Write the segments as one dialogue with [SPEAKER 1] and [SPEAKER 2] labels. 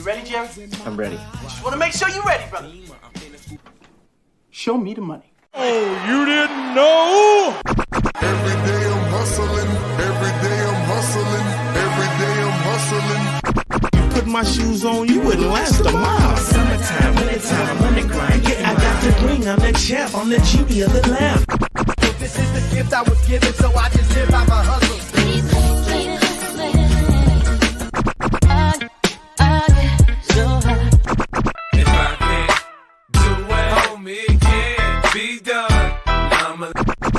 [SPEAKER 1] ready, Jerry?
[SPEAKER 2] I'm ready.
[SPEAKER 1] Just want to make sure you're ready, brother. Show me the money.
[SPEAKER 3] Oh, you didn't know?
[SPEAKER 4] Every day I'm hustling. Every day I'm hustling. Every day I'm hustling.
[SPEAKER 3] You put my shoes on, you wouldn't last a mile.
[SPEAKER 5] Summertime, wintertime, I'm on the grind. Yeah, I got the ring, I'm the champ, I'm the genie of the lamp.
[SPEAKER 1] This is the gift I was given, so I just live by my hustle.
[SPEAKER 6] If I can't do it, homie, it can't be done.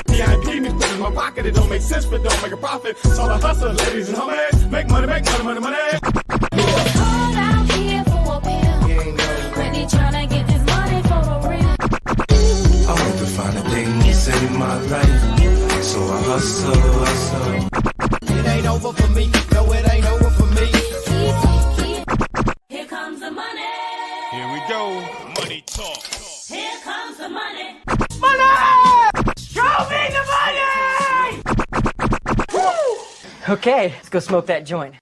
[SPEAKER 3] VIP me put in my pocket, it don't make sense, but don't make a profit. So I hustle, ladies and homies. Make money, money, money.
[SPEAKER 7] Called out here for a pill. Ready tryna get this money for a real.
[SPEAKER 6] I want to find the things in my life, so I hustle.
[SPEAKER 1] It ain't over for me. No, it ain't over for me.
[SPEAKER 7] Here comes the money.
[SPEAKER 3] Here we go. Money talk.
[SPEAKER 7] Here comes the money.
[SPEAKER 1] Show me the money!
[SPEAKER 8] Okay, let's go smoke that joint.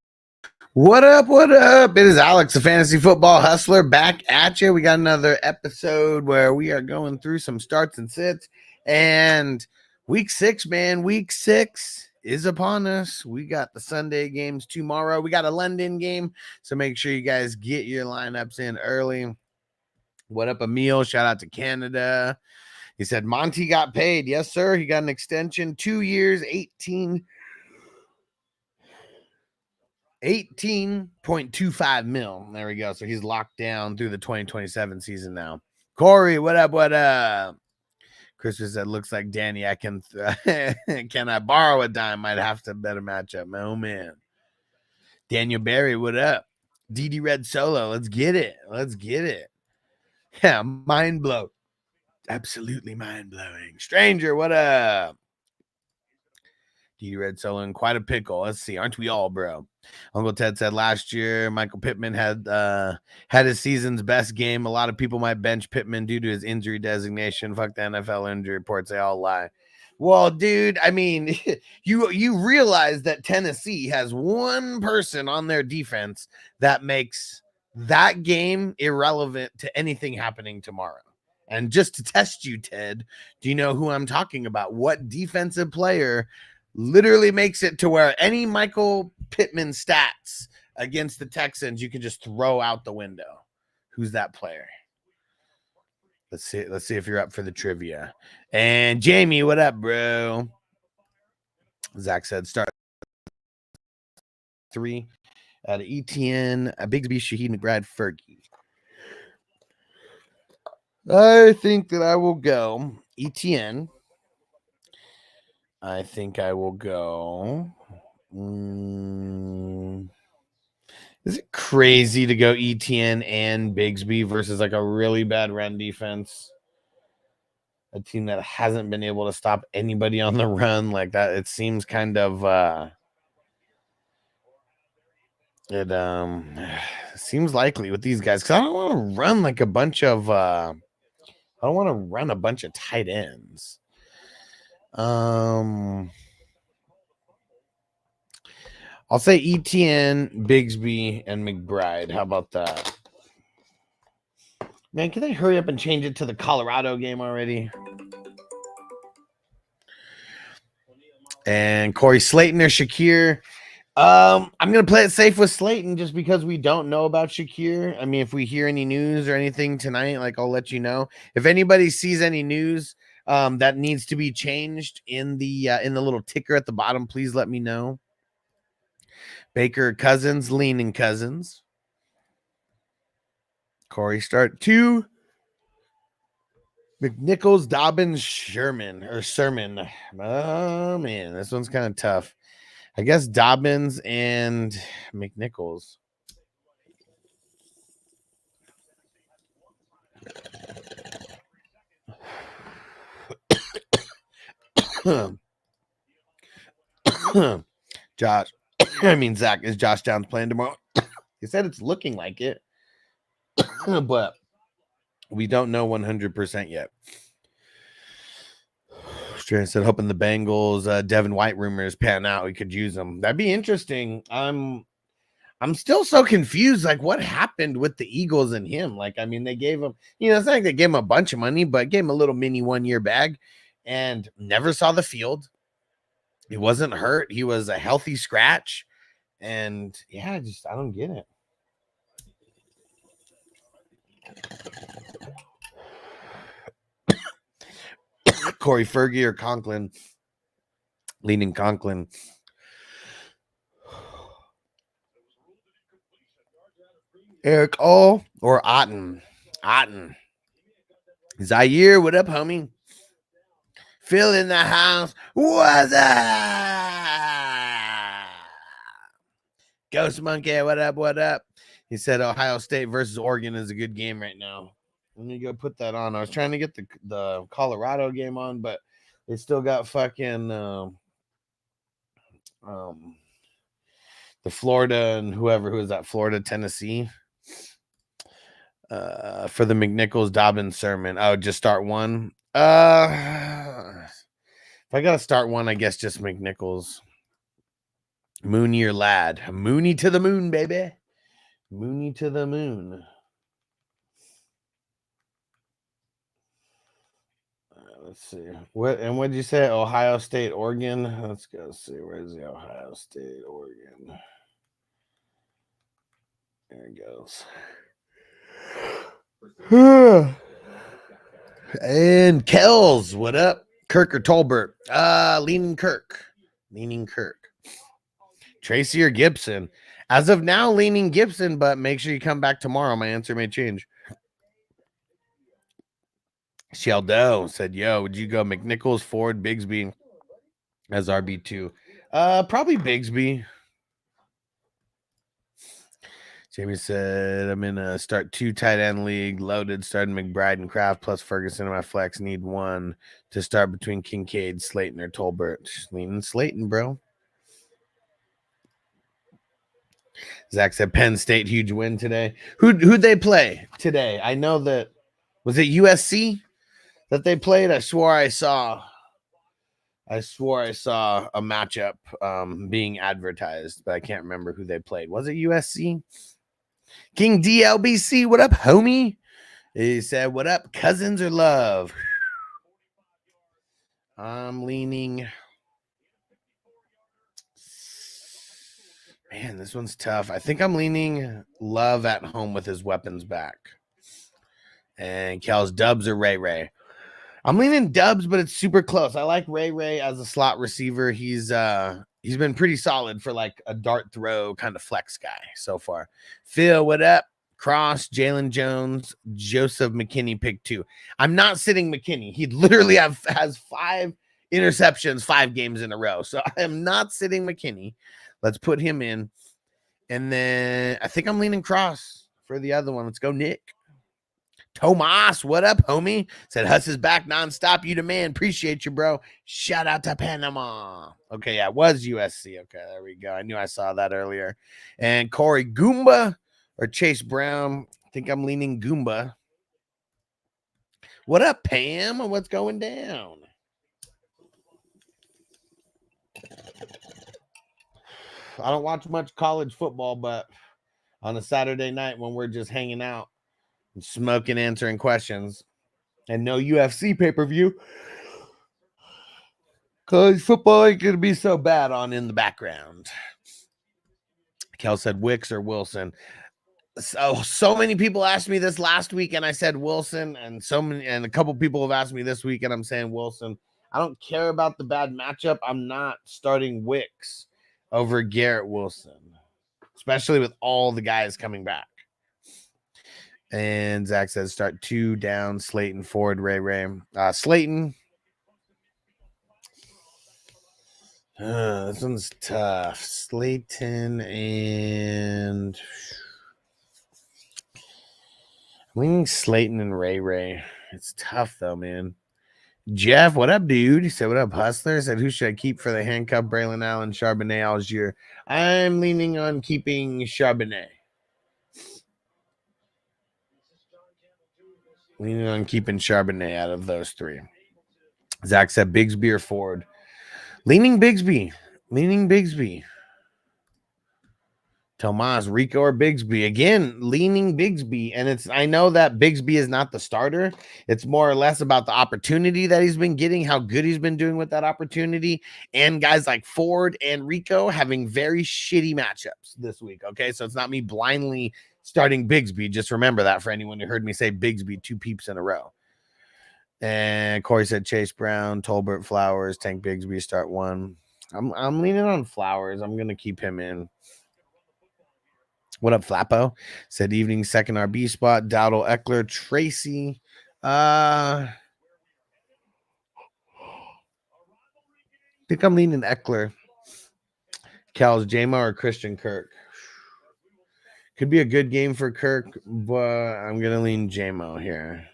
[SPEAKER 2] What up? What up? It is Alex, the Fantasy Football Hustler, back at you. We got another episode where we are going through some starts and sits. And week 6, man, week 6 is upon us. We got the Sunday games tomorrow. We got a London game. So make sure you guys get your lineups in early. What up, Emil? Shout out to Canada. He said Monty got paid. Yes, sir. He got an extension, 2 years, 18.25 mil. There we go. So he's locked down through the 2027 season now. Corey, what up? What up? Christopher said, looks like Danny. I can can I borrow a dime? Might have to better match up. Oh man. Daniel Barry, what up? DD Red Solo. Let's get it. Let's get it. Yeah, mind blow. Absolutely mind blowing. Stranger, what up? DD Red Solo in quite a pickle. Let's see. Aren't we all, bro? Uncle Ted said last year Michael Pittman had his season's best game. A lot of people might bench Pittman due to his injury designation. Fuck the NFL injury reports. They all lie. Well, dude, I mean, you realize that Tennessee has one person on their defense that makes that game irrelevant to anything happening tomorrow. And just to test you, Ted, do you know who I'm talking about? What defensive player literally makes it to where any Michael Pittman stats against the Texans you can just throw out the window? Who's that player? Let's see if you're up for the trivia. And Jamie, what up, bro? Zach said start 3 out of ETN, Bigsby, Shaheed, McBride, Fergie. I think that I will go ETN. I think I will go. Is it crazy to go ETN and Bigsby versus like a really bad run defense? A team that hasn't been able to stop anybody on the run like that. It seems kind of seems likely with these guys, because I don't want to run like a bunch of I don't want to run a bunch of tight ends. I'll say ETN, Bigsby, and McBride. How about that? Man, can they hurry up and change it to the Colorado game already? And Corey Slayton or Shakir. I'm going to play it safe with Slayton just because we don't know about Shakir. I mean, if we hear any news or anything tonight, like I'll let you know. If anybody sees any news that needs to be changed in the little ticker at the bottom, please let me know. Baker Cousins, leaning Cousins. Corey start 2. McNichols, Dobbins, Sermon. Oh man, this one's kind of tough. I guess Dobbins and McNichols. Zach, is Josh Downs playing tomorrow? He said it's looking like it, but we don't know 100% yet. Strand said, hoping the Bengals, Devin White rumors pan out. We could use them. That'd be interesting. I'm I'm still so confused. Like, what happened with the Eagles and him? Like, I mean, they gave him, you know, it's not like they gave him a bunch of money, but gave him a little mini 1-year bag and never saw the field. He wasn't hurt. He was a healthy scratch. And yeah, I don't get it. Corey Fergie or Conklin? Leaning Conklin. Eric O or Otten? Otten. Zaire, what up, homie? Phil in the house. What's up? Ghost Monkey, what up? What up? He said Ohio State versus Oregon is a good game right now. Let me go put that on. I was trying to get the Colorado game on, but they still got fucking the Florida and who is that? Florida, Tennessee. For the McNichols Dobbins sermon. Oh, just start one. If I gotta start one, I guess just McNichols. Mooney or Lad. Mooney to the moon, baby. Mooney to the moon. Let's see. What did you say? Ohio State, Oregon. Let's go see. Where's the Ohio State, Oregon? There it goes. And Kells, what up? Kirk or Tolbert? Leaning Kirk. Tracy or Gibson? As of now, leaning Gibson, but make sure you come back tomorrow. My answer may change. Sheldo said, yo, would you go McNichols, Ford, Bigsby as RB2? Probably Bigsby. Jamie said, I'm in a start 2 tight end league, loaded, starting McBride and Kraft plus Ferguson in my flex. Need one to start between Kincaid, Slayton, or Tolbert. Just leaning Slayton, bro. Zach said Penn State, huge win today. Who'd they play today? I know that, was it USC that they played? I swore I saw a matchup being advertised, but I can't remember who they played. Was it USC? King DLBC, what up, homie? He said, what up, Cousins or Love? I'm leaning. Man, this one's tough. I think I'm leaning Love at home with his weapons back. And Cal's Dubs or Ray Ray. I'm leaning Dubs, but it's super close. I like Ray Ray as a slot receiver. He's been pretty solid for like a dart throw kind of flex guy so far. Phil, what up? Cross, Jalen Jones, Joseph McKinney, pick 2. I'm not sitting McKinney. He literally has 5 interceptions 5 games in a row. So I am not sitting McKinney. Let's put him in. And then I think I'm leaning Cross for the other one. Let's go, Nick. Tomas, what up, homie? Said Huss is back nonstop. You the man. Appreciate you, bro. Shout out to Panama. Okay, yeah, it was USC. Okay, there we go. I knew I saw that earlier. And Corey, Goomba or Chase Brown? I think I'm leaning Goomba. What up, Pam? What's going down? I don't watch much college football, but on a Saturday night when we're just hanging out, smoking, answering questions, and no UFC pay-per-view, college football ain't gonna be so bad on in the background. Kel said Wicks or Wilson. So many people asked me this last week, and I said Wilson, and a couple people have asked me this week, and I'm saying Wilson. I don't care about the bad matchup. I'm not starting Wicks over Garrett Wilson, especially with all the guys coming back. And Zach says start 2 down, Slayton, Ford, Ray Ray. Slayton. This one's tough. Slayton and I'm leaning Slayton and Ray Ray. It's tough though, man. Jeff, what up, dude? He said, what up, Hustler? He said, who should I keep for the handcuff? Braylon Allen, Charbonnet, Algier. I'm leaning on keeping Charbonnet. Leaning on keeping Charbonnet out of those 3. Zach said Bigsby or Ford. Leaning Bigsby. Tomas, Rico, or Bigsby. Again, leaning Bigsby. And I know that Bigsby is not the starter. It's more or less about the opportunity that he's been getting, how good he's been doing with that opportunity. And guys like Ford and Rico having very shitty matchups this week. Okay. So it's not me blindly starting Bigsby. Just remember that for anyone who heard me say Bigsby 2 peeps in a row. And Corey said Chase Brown, Tolbert, Flowers, Tank Bigsby, start 1. I'm leaning on Flowers. I'm going to keep him in. What up, Flappo? Said evening, second RB spot. Dowdle, Eckler, Tracy. I think I'm leaning Eckler. Cal's J-Mo or Christian Kirk. Could be a good game for Kirk, but I'm going to lean J-Mo here.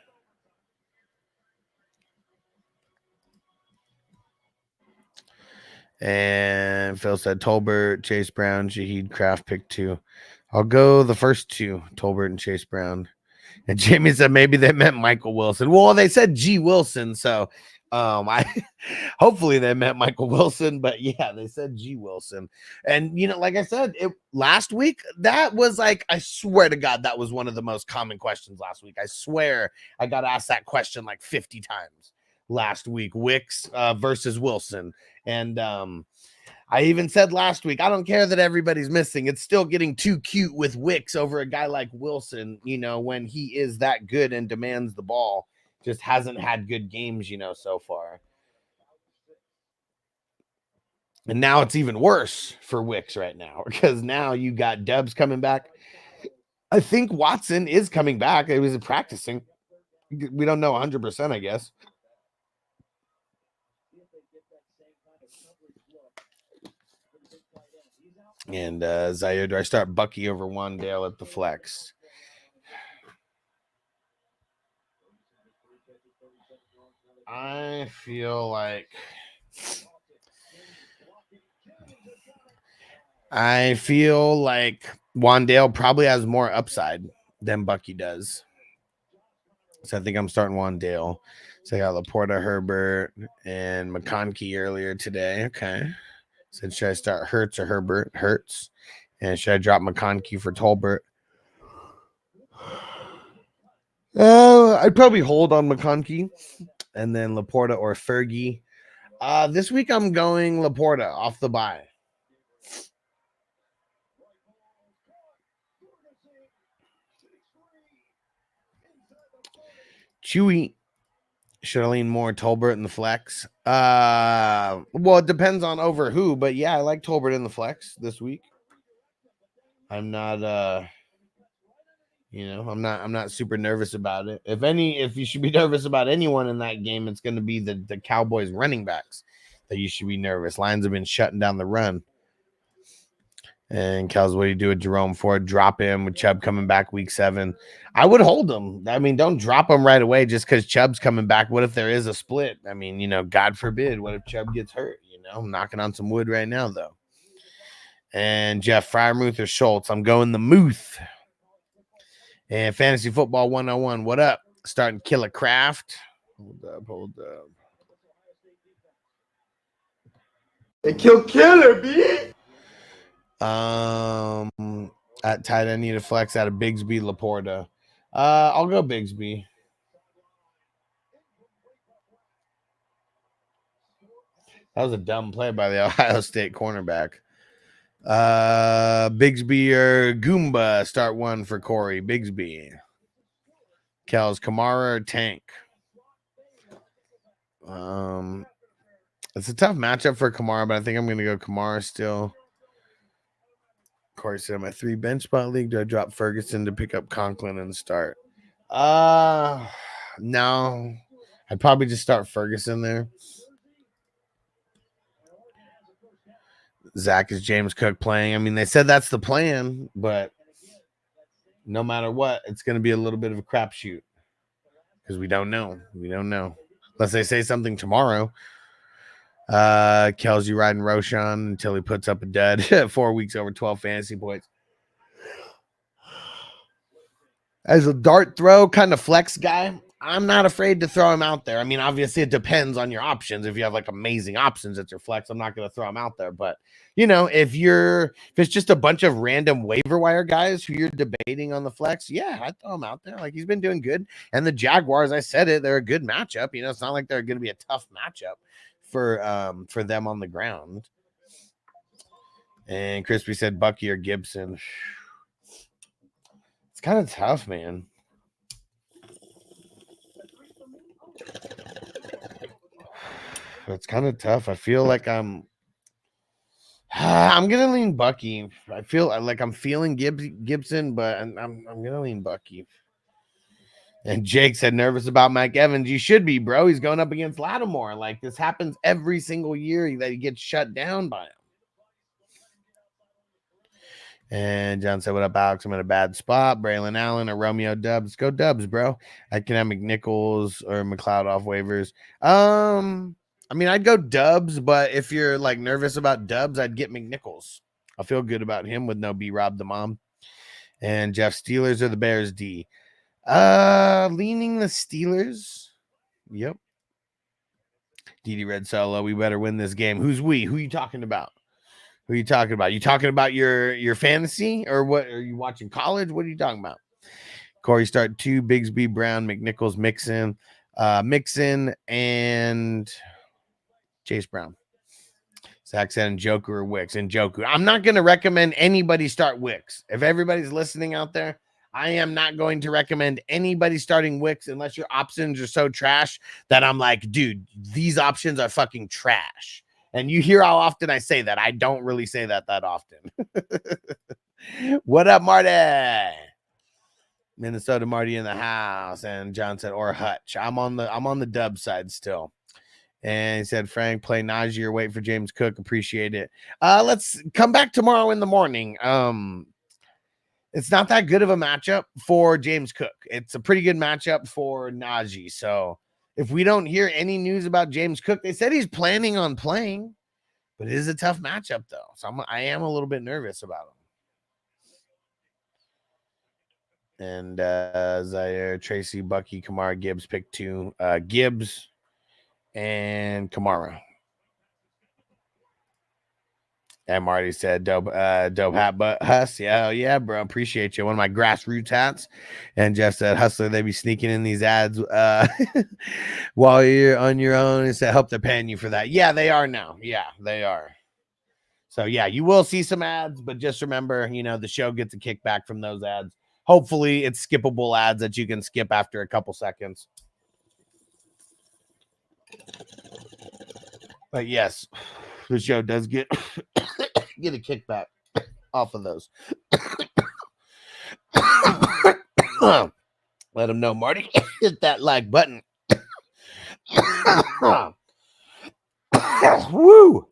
[SPEAKER 2] And Phil said Tolbert, Chase Brown, Shaheed, Kraft, pick 2. I'll go the first 2, Tolbert and Chase Brown. And Jamie said maybe they meant Michael Wilson. Well, they said G. Wilson, so I hopefully they meant Michael Wilson, but yeah, they said G. Wilson. And like I said, last week, that was like, I swear to God, that was one of the most common questions last week. I swear I got asked that question like 50 times last week. Wicks versus Wilson. And I even said last week, I don't care that everybody's missing. It's still getting too cute with Wicks over a guy like Wilson, when he is that good and demands the ball. Just hasn't had good games, so far. And now it's even worse for Wicks right now because now you got Dubs coming back. I think Watson is coming back. He was practicing. We don't know 100%, I guess. And Zaire, do I start Bucky over Wandale at the flex? I feel like Wandale probably has more upside than Bucky does. So I think I'm starting Wandale. So I got Laporta, Herbert, and McConkey earlier today. Okay. Said, should I start Hurts or Herbert? Hurts. And should I drop McConkey for Tolbert? I'd probably hold on McConkey. And then Laporta or Fergie. This week I'm going Laporta off the bye. Chewy. Should I lean more Tolbert in the flex? Well, it depends on over who, but yeah, I like Tolbert in the flex this week. I'm not I'm not super nervous about it. If you should be nervous about anyone in that game, it's going to be the Cowboys running backs that you should be nervous. Lions have been shutting down the run. And Kels, what do you do with Jerome Ford? Drop him with Chubb coming back week 7. I would hold him. I mean, don't drop him right away just because Chubb's coming back. What if there is a split? I mean, God forbid. What if Chubb gets hurt? I'm knocking on some wood right now, though. And Jeff, Fryermuth or Schultz? I'm going the Muth. And Fantasy Football 101. What up? Starting Killer Craft. Hold up.
[SPEAKER 1] They kill Killer, B.
[SPEAKER 2] At tight end, need a flex out of Bigsby, Laporta. I'll go Bigsby. That was a dumb play by the Ohio State cornerback. Bigsby or Goomba, start 1 for Corey. Bigsby. Kels, Kamara or Tank? It's a tough matchup for Kamara, but I think I'm going to go Kamara still. Corey said, my 3 bench spot league. Do I drop Ferguson to pick up Conklin and start? No. I'd probably just start Ferguson there. Zach, is James Cook playing? I mean, they said that's the plan, but no matter what, it's going to be a little bit of a crapshoot because we don't know. We don't know. Unless they say something tomorrow. Kelsey riding Roshan until he puts up a dud. 4 weeks over 12 fantasy points. As a dart throw kind of flex guy, I'm not afraid to throw him out there. I mean, obviously it depends on your options. If you have like amazing options at your flex, I'm not going to throw him out there. But you know, if it's just a bunch of random waiver wire guys who you're debating on the flex, yeah, I'd throw him out there. Like he's been doing good. And the Jaguars, I said it, they're a good matchup. You know, it's not like they're going to be a tough matchup for them on the ground. And Crispy said Bucky or Gibson. It's kind of tough, man. It's kind of tough. I feel like I'm gonna lean Bucky. I feel like I'm feeling Gibson, but I'm gonna lean Bucky. And Jake said nervous about Mike Evans. You should be, bro. He's going up against Lattimore. Like this happens every single year that he gets shut down by him. And John said, what up, Alex? I'm in a bad spot. Braylon Allen or Romeo Dubs. Go Dubs, bro. I can have McNichols or McLeod off waivers. I mean, I'd go Dubs, but if you're like nervous about Dubs, I'd get McNichols. I feel good about him with no B-Rob the mom. And Jeff, Steelers or the Bears D? Leaning the Steelers. Yep. DD Red Solo, we better win this game. Who's we? Who are you talking about? Who are you talking about? You talking about your fantasy or what? Are you watching college? What are you talking about? Corey start 2, Bigsby, Brown, McNichols, Mixon, and Chase Brown. Zach said Njoku or Wicks. Njoku. I'm not going to recommend anybody start Wicks. If everybody's listening out there, I am not going to recommend anybody starting Wicks unless your options are so trash that I'm like, dude, these options are fucking trash. And you hear how often I say that. I don't really say that often. What up, Marty? Minnesota Marty in the house. And John said, or Hutch. I'm on the dub side still. And he said, Frank, play Najee or wait for James Cook. Appreciate it. Let's come back tomorrow in the morning. It's not that good of a matchup for James Cook. It's a pretty good matchup for Najee. So if we don't hear any news about James Cook, they said he's planning on playing, but it is a tough matchup though. So I am a little bit nervous about him. And Zaire, Tracy, Bucky, Kamara, Gibbs, pick 2. Gibbs and Kamara. And Marty said, dope hat, but Huss. Yeah, bro. Appreciate you. One of my grassroots hats. And Jeff said, Hustler, they be sneaking in these ads while you're on your own. He said, hope they're paying you for that. Yeah, they are now. Yeah, they are. So, yeah, you will see some ads, but just remember, you know, the show gets a kickback from those ads. Hopefully, it's skippable ads that you can skip after a couple seconds. But, yes, the show does get a kickback off of those. Let them know, Marty. Hit that like button. Woo!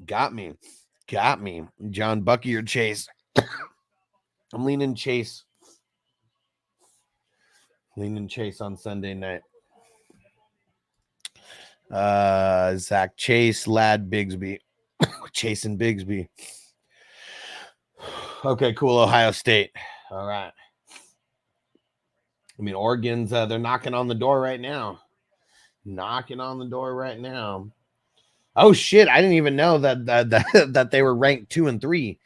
[SPEAKER 2] Got me. John, Bucky or Chase? I'm leaning Chase. On Sunday night. Zach, Chase, Lad, Bigsby. Chasing Bigsby. Okay, cool. Ohio State. All right. I mean, Oregon's they're knocking on the door right now. Oh shit! I didn't even know that they were ranked 2 and 3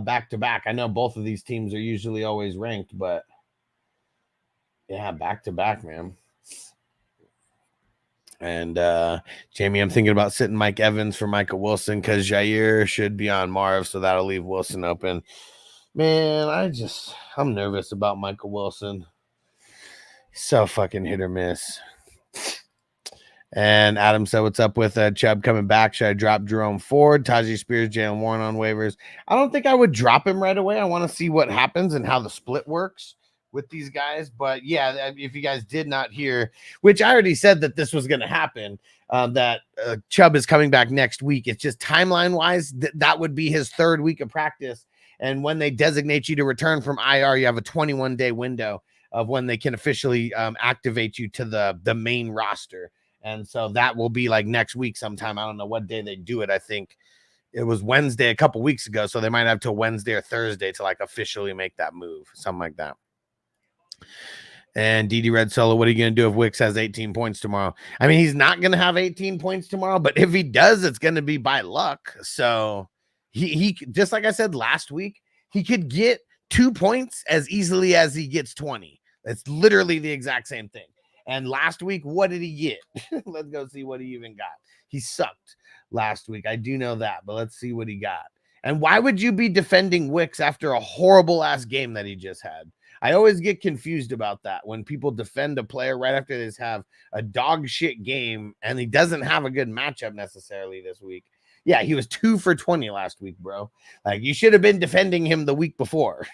[SPEAKER 2] back to back. I know both of these teams are usually always ranked, but yeah, back to back, man. And Jamie, I'm thinking about sitting Mike Evans for Michael Wilson because Jair should be on Marv, so that'll leave Wilson open. Man, I'm nervous about Michael Wilson. He's so fucking hit or miss. And Adam said, what's up with Chubb coming back? Should I drop Jerome Ford, Tajee Spears, Jalen Warren on waivers? I don't think I would drop him right away. I want to see what happens and how the split works with these guys. But yeah, if you guys did not hear, which I already said that this was going to happen, that Chubb is coming back next week. It's just timeline wise, that would be his 3rd week of practice. And when they designate you to return from IR, you have a 21-day window of when they can officially activate you to the main roster. And so that will be like next week sometime. I don't know what day they do it. I think it was Wednesday a couple weeks ago. So they might have till Wednesday or Thursday to like officially make that move, something like that. And DD Red Solo, what are you going to do if Wicks has 18 points tomorrow? I mean, he's not going to have 18 points tomorrow, but if he does, it's going to be by luck. So he just like I said last week, he could get 2 points as easily as he gets 20. That's literally the exact same thing. And last week, what did he get? Let's go see what he even got. He sucked last week. I do know that, but let's see what he got. And why would you be defending Wicks after a horrible ass game that he just had? I always get confused about that when people defend a player right after they have a dog shit game and he doesn't have a good matchup necessarily this week. Yeah, he was 2 for 20 last week, bro. Like, you should have been defending him the week before.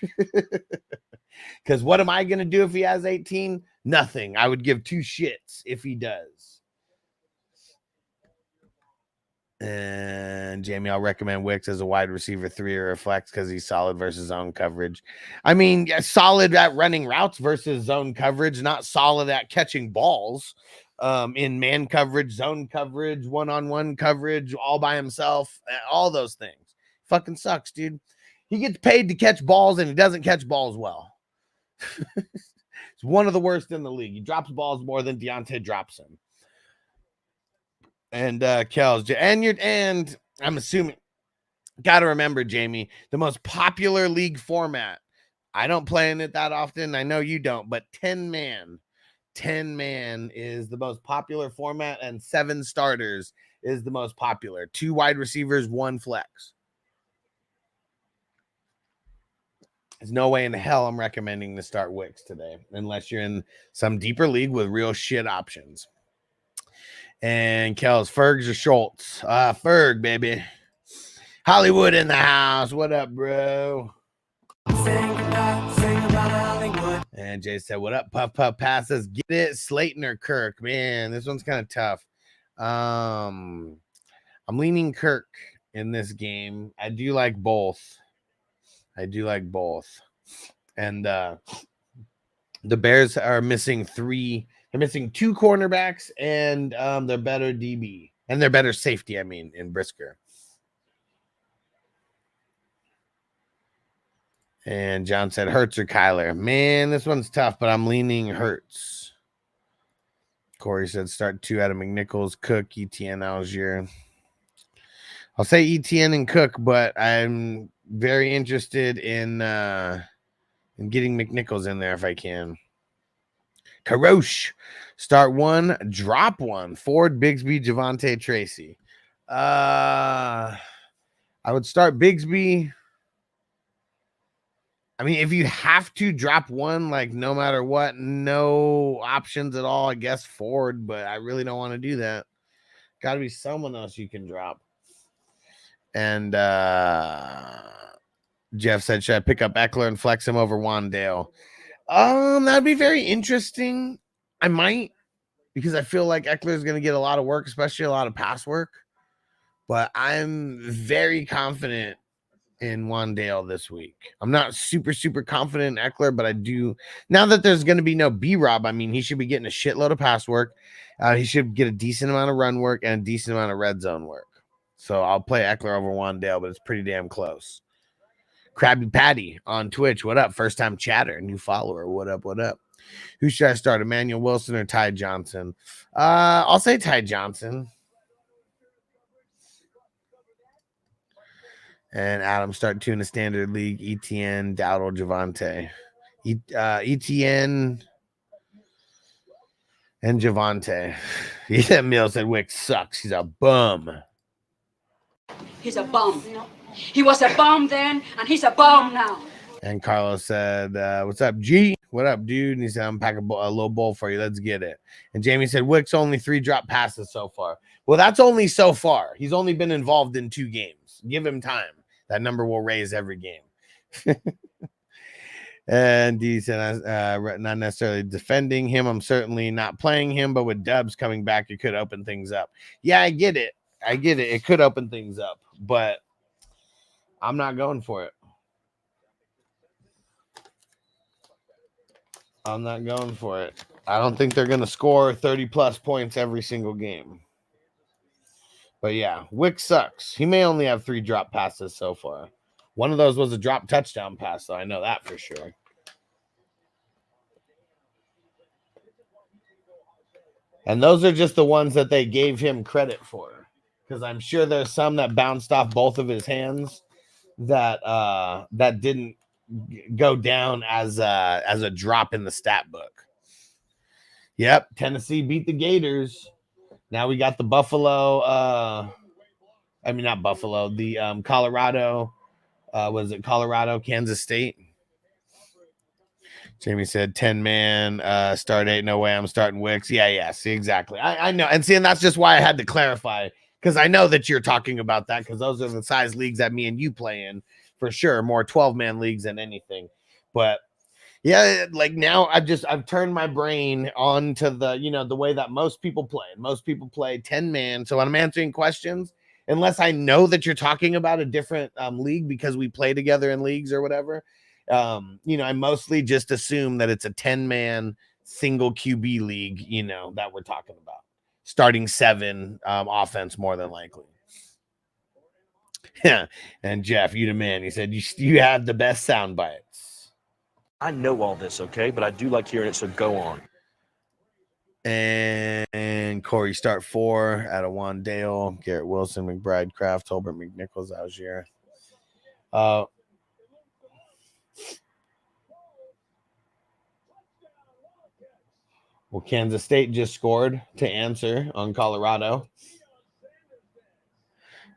[SPEAKER 2] Because what am I going to do if he has 18? Nothing. I would give 2 shits if he does. And Jamie, I'll recommend Wicks as a wide receiver 3 or a flex because he's solid versus zone coverage. I mean, yeah, solid at running routes versus zone coverage, not solid at catching balls in man coverage, zone coverage, one-on-one coverage, all by himself, all those things. Fucking sucks, dude. He gets paid to catch balls and he doesn't catch balls well. It's one of the worst in the league. He drops balls more than Deontay drops them. And Kels, and I'm assuming, gotta remember, Jamie, the most popular league format. I don't play in it that often. I know you don't, but 10-man is the most popular format, and 7 starters is the most popular. 2 wide receivers, 1 flex. There's no way in hell I'm recommending to start Wicks today, unless you're in some deeper league with real shit options. And Kels, Fergs or Schultz? Ferg, baby. Hollywood in the house. What up, bro? And Jay said, what up? Puff Puff passes. Get it, Slayton or Kirk? Man, this one's kind of tough. I'm leaning Kirk in this game. I do like both. And the Bears are missing 3. They're missing 2 cornerbacks and their better DB and their better safety, I mean, in Brisker. And John said Hurts or Kyler. Man, this one's tough, but I'm leaning Hurts. Corey said start 2 out of McNichols, Cook, ETN, Algier. I'll say ETN and Cook, but I'm very interested in getting McNichols in there if I can. Karosh, start 1, drop 1. Ford, Bigsby, Javonte, Tracy. I would start Bigsby. I mean, if you have to drop 1, like no matter what, no options at all, I guess Ford, but I really don't want to do that. Got to be someone else you can drop. And Jeff said, should I pick up Eckler and flex him over Wandale? That'd be very interesting. I might, because I feel like Eckler is going to get a lot of work, especially a lot of pass work. But I'm very confident in Wandale this week. I'm not super confident in Eckler, but I do. Now that there's going to be no B-Rob, I mean, he should be getting a shitload of pass work. He should get a decent amount of run work and a decent amount of red zone work. So I'll play Eckler over Wandale, but it's pretty damn close. Krabby Patty on Twitch. What up? First time chatter, new follower. What up? Who should I start? Emmanuel Wilson or Ty Johnson? I'll say Ty Johnson. And Adam start 2 in the standard league. ETN, Dowdle, Javonte. ETN and Javonte. Yeah, Mill said Wicks sucks. He's a bum.
[SPEAKER 9] He's a bum. He was a bum then, and he's a bum now.
[SPEAKER 2] And Carlos said, what's up, G? What up, dude? And he said, I'm packing a little bowl for you. Let's get it. And Jamie said, Wicks only 3 drop passes so far. Well, that's only so far. He's only been involved in 2 games. Give him time. That number will raise every game. And he said, not necessarily defending him. I'm certainly not playing him, but with Dubs coming back, it could open things up. Yeah, I get it. It could open things up, but I'm not going for it. I'm not going for it. I don't think they're going to score 30-plus points every single game. But yeah, Wick sucks. He may only have 3 drop passes so far. One of those was a drop touchdown pass, so I know that for sure. And those are just the ones that they gave him credit for. Because I'm sure there's some that bounced off both of his hands that that didn't go down as a drop in the stat book. Yep, Tennessee beat the Gators. Now we got the Buffalo. I mean, not Buffalo. The Colorado. Was it Colorado, Kansas State? Jamie said 10-man start 8. No way I'm starting Wicks. Yeah. See, exactly. I know. And see, and that's just why I had to clarify, because I know that you're talking about that, because those are the size leagues that me and you play in for sure. More 12-man leagues than anything. But yeah, like now I've turned my brain onto the, the way that most people play. Most people play 10-man. So when I'm answering questions, unless I know that you're talking about a different league because we play together in leagues or whatever, I mostly just assume that it's a 10-man single QB league, that we're talking about. Starting 7 offense more than likely. Yeah. And Jeff, you the man. He said you have the best sound bites.
[SPEAKER 10] I know all this, okay? But I do like hearing it, so go on.
[SPEAKER 2] And Corey start 4 out of Wandale, Garrett Wilson, McBride, Kraft, Tolbert, McNichols, Algier. Well, Kansas State just scored to answer on Colorado.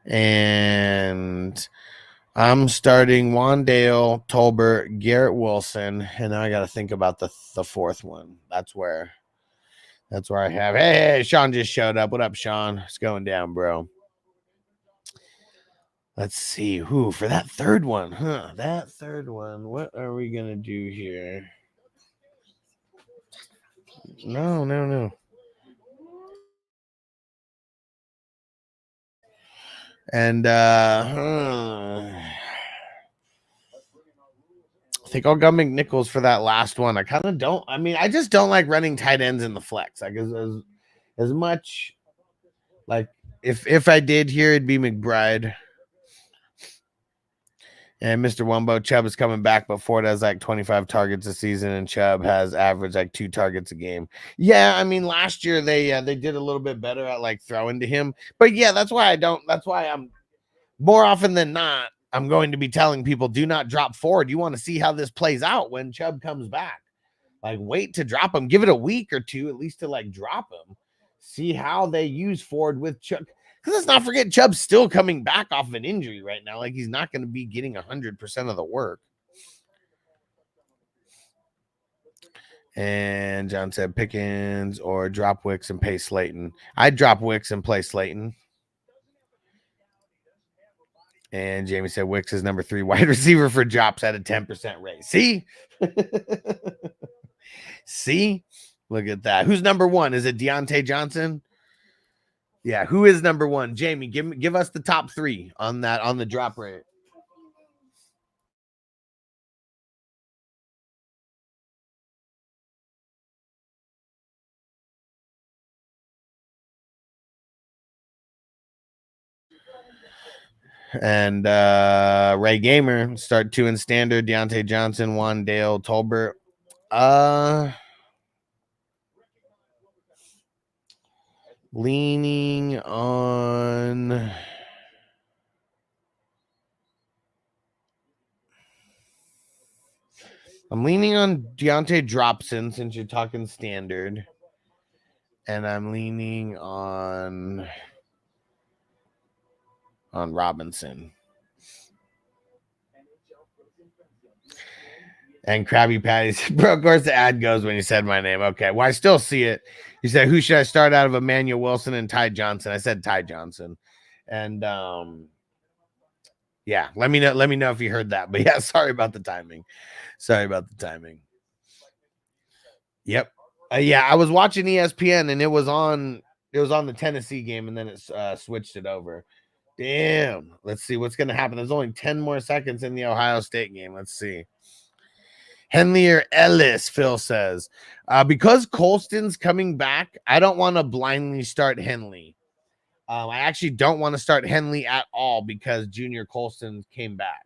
[SPEAKER 2] And I'm starting Wandale, Tolbert, Garrett Wilson, and now I got to think about the fourth one. That's where I have. Hey, Sean just showed up. What up, Sean? It's going down, bro. Let's see who for that third one, huh? That third one. What are we gonna do here? No. And I think I'll go McNichols for that last one. I kind of don't. I mean, I just don't like running tight ends in the flex. Like as much. Like if I did here, it'd be McBride. And Mr. Wumbo, Chubb is coming back, but Ford has like 25 targets a season, and Chubb has averaged like 2 targets a game. Yeah, I mean, last year they did a little bit better at like throwing to him. But yeah, that's why I'm more often than not, I'm going to be telling people, do not drop Ford. You want to see how this plays out when Chubb comes back. Like, wait to drop him. Give it a week or two at least to like drop him. See how they use Ford with Chubb. Because let's not forget, Chubb's still coming back off of an injury right now. Like, he's not going to be getting 100% of the work. And John said Pickens or drop Wicks and pay Slayton. I'd drop Wicks and play Slayton. And Jamie said Wicks is number 3 wide receiver for drops at a 10% rate. See? See? Look at that. Who's number 1? Is it Deontay Johnson? Yeah, who is number 1? Jamie, give us the top 3 on the drop rate. And Ray Gamer, start 2 in standard, Deontay Johnson, Wandale, Tolbert. Leaning on Deontay Dropson since you're talking standard. And I'm leaning on Robinson. And Krabby Patty said, bro, of course the ad goes when you said my name. Okay, well, I still see it. You said, who should I start out of Emmanuel Wilson and Ty Johnson? I said Ty Johnson. And yeah, let me know if you heard that. But yeah, sorry about the timing. Yep. Yeah, I was watching ESPN and it was on the Tennessee game, and then it switched it over. Damn. Let's see what's gonna happen. There's only 10 more seconds in the Ohio State game. Let's see. Henley or Ellis, Phil says. Because Colston's coming back, I don't want to blindly start Henley. I actually don't want to start Henley at all because Junior Colston came back.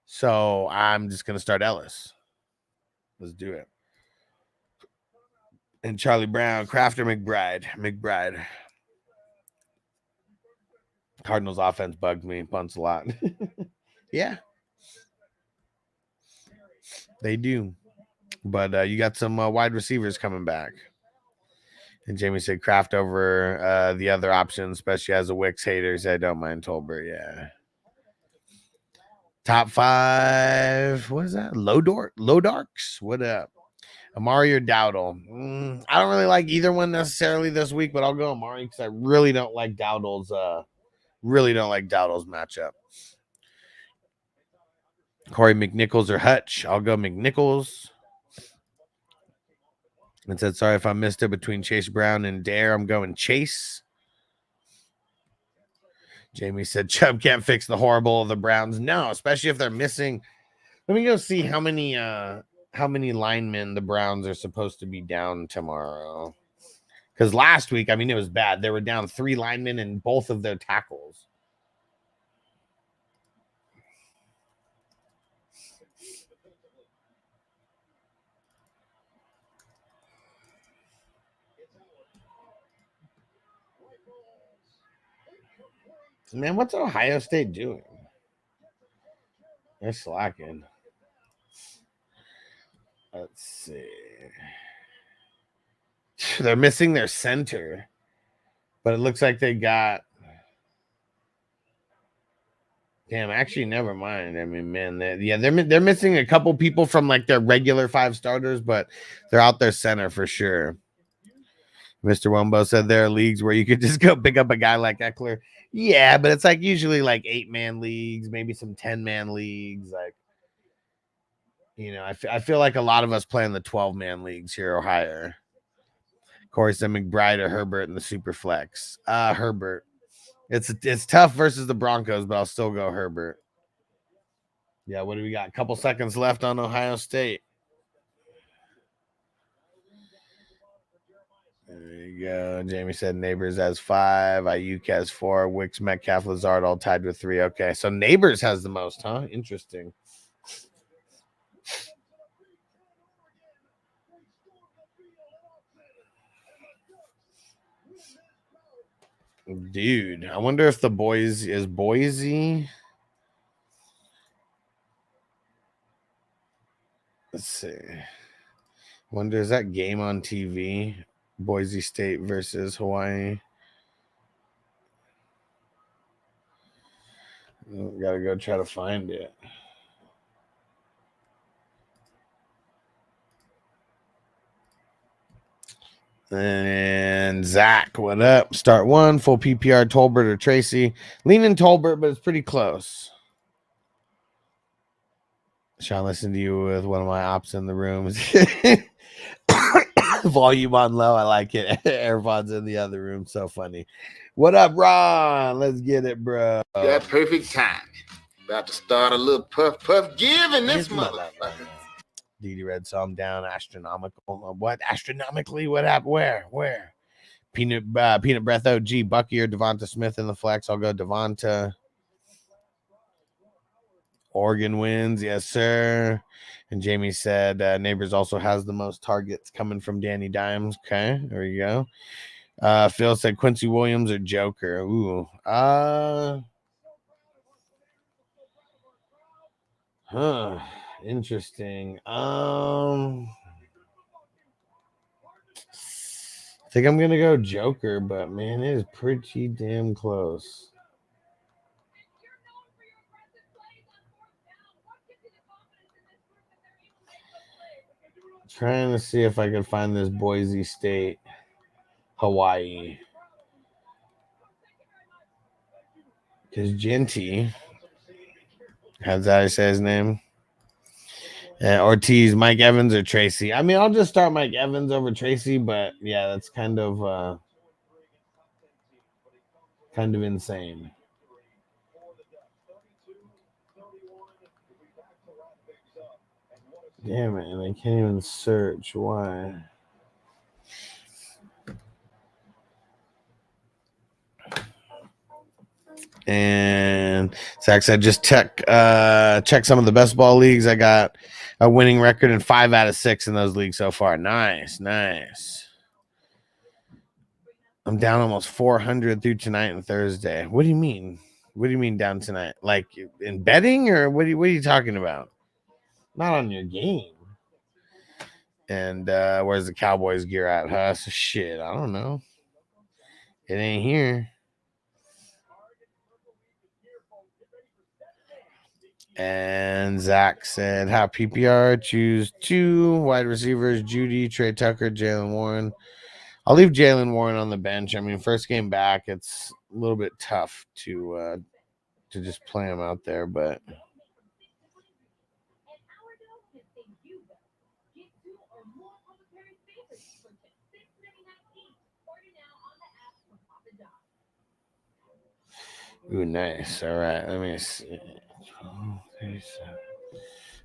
[SPEAKER 2] So I'm just going to start Ellis. Let's do it. And Charlie Brown, Crafter, McBride. Cardinals offense bugged me. Bunts a lot. Yeah. They do. But you got some wide receivers coming back. And Jamie said Kraft over the other options, especially as a Wicks hater. He said, I don't mind Tolbert. Yeah. Top 5. What is that? Low Darks? What up? Amari or Dowdle? I don't really like either one necessarily this week, but I'll go Amari because I really don't like Dowdle's matchup. Corey McNichols or Hutch? I'll go McNichols. And said, sorry if I missed it between Chase Brown and Dare. I'm going Chase. Jamie said Chubb can't fix the horrible of the Browns. No, especially if they're missing. Let me go see how many linemen the Browns are supposed to be down tomorrow. Because last week, I mean, it was bad. They were down 3 linemen and both of their tackles. Man, what's Ohio State doing? They're slacking. Let's see. They're missing their center, but it looks like they got. Damn, actually, never mind. I mean, man, they're missing a couple people from like their regular 5 starters, but they're out their center for sure. Mr. Wumbo said there are leagues where you could just go pick up a guy like Eckler. Yeah, but it's like usually like 8-man leagues, maybe some 10-man leagues. Like, you know, I feel like a lot of us play in the 12-man leagues here or higher. Corey said McBride or Herbert in the super flex. Herbert. It's tough versus the Broncos, but I'll still go Herbert. Yeah, what do we got? A couple seconds left on Ohio State. There you go. Jamie said Neighbors has 5. Ayuk has 4. Wicks, Metcalf, Lazard all tied with 3. Okay, so Neighbors has the most, huh? Interesting. Dude, I wonder if Boise. Let's see. Wonder, is that game on TV? Boise State versus Hawaii. Gotta go try to find it. And Zach, what up? Start 1, full PPR, Tolbert or Tracy. Leaning Tolbert, but it's pretty close. Sean, listen to you with one of my ops in the room. Volume on low. I like it. AirPods in the other room. So funny. What up, Ron? Let's get it, bro.
[SPEAKER 11] That perfect time. About to start a little puff giving this motherfucker.
[SPEAKER 2] DD Red saw him down astronomical. What? Astronomically? What happened? Where? Peanut Breath OG, Bucky or Devonta Smith in the flex. I'll go Devonta. Oregon wins. Yes, sir. And Jamie said Neighbors also has the most targets coming from Danny Dimes. Okay, there you go. Phil said Quincy Williams or Joker. Ooh. Interesting. I think I'm gonna go Joker, but man, it is pretty damn close. Trying to see if I can find this Boise State, Hawaii. Because Genty, how's that I say his name? Ortiz, Mike Evans or Tracy. I mean, I'll just start Mike Evans over Tracy, but yeah, that's kind of insane. Damn it, and I can't even search. Why? And Zach said, just check some of the best ball leagues. I got a winning record in 5 out of 6 in those leagues so far. Nice. I'm down almost 400 through tonight and Thursday. What do you mean? What do you mean down tonight? Like in betting, or what are you talking about? Not on your game. And where's the Cowboys gear at, huh? So shit, I don't know. It ain't here. And Zach said, how PPR, choose 2 wide receivers, Judy, Trey Tucker, Jalen Warren. I'll leave Jalen Warren on the bench. I mean, first game back, it's a little bit tough to just play him out there, but ooh, nice. All right, let me see.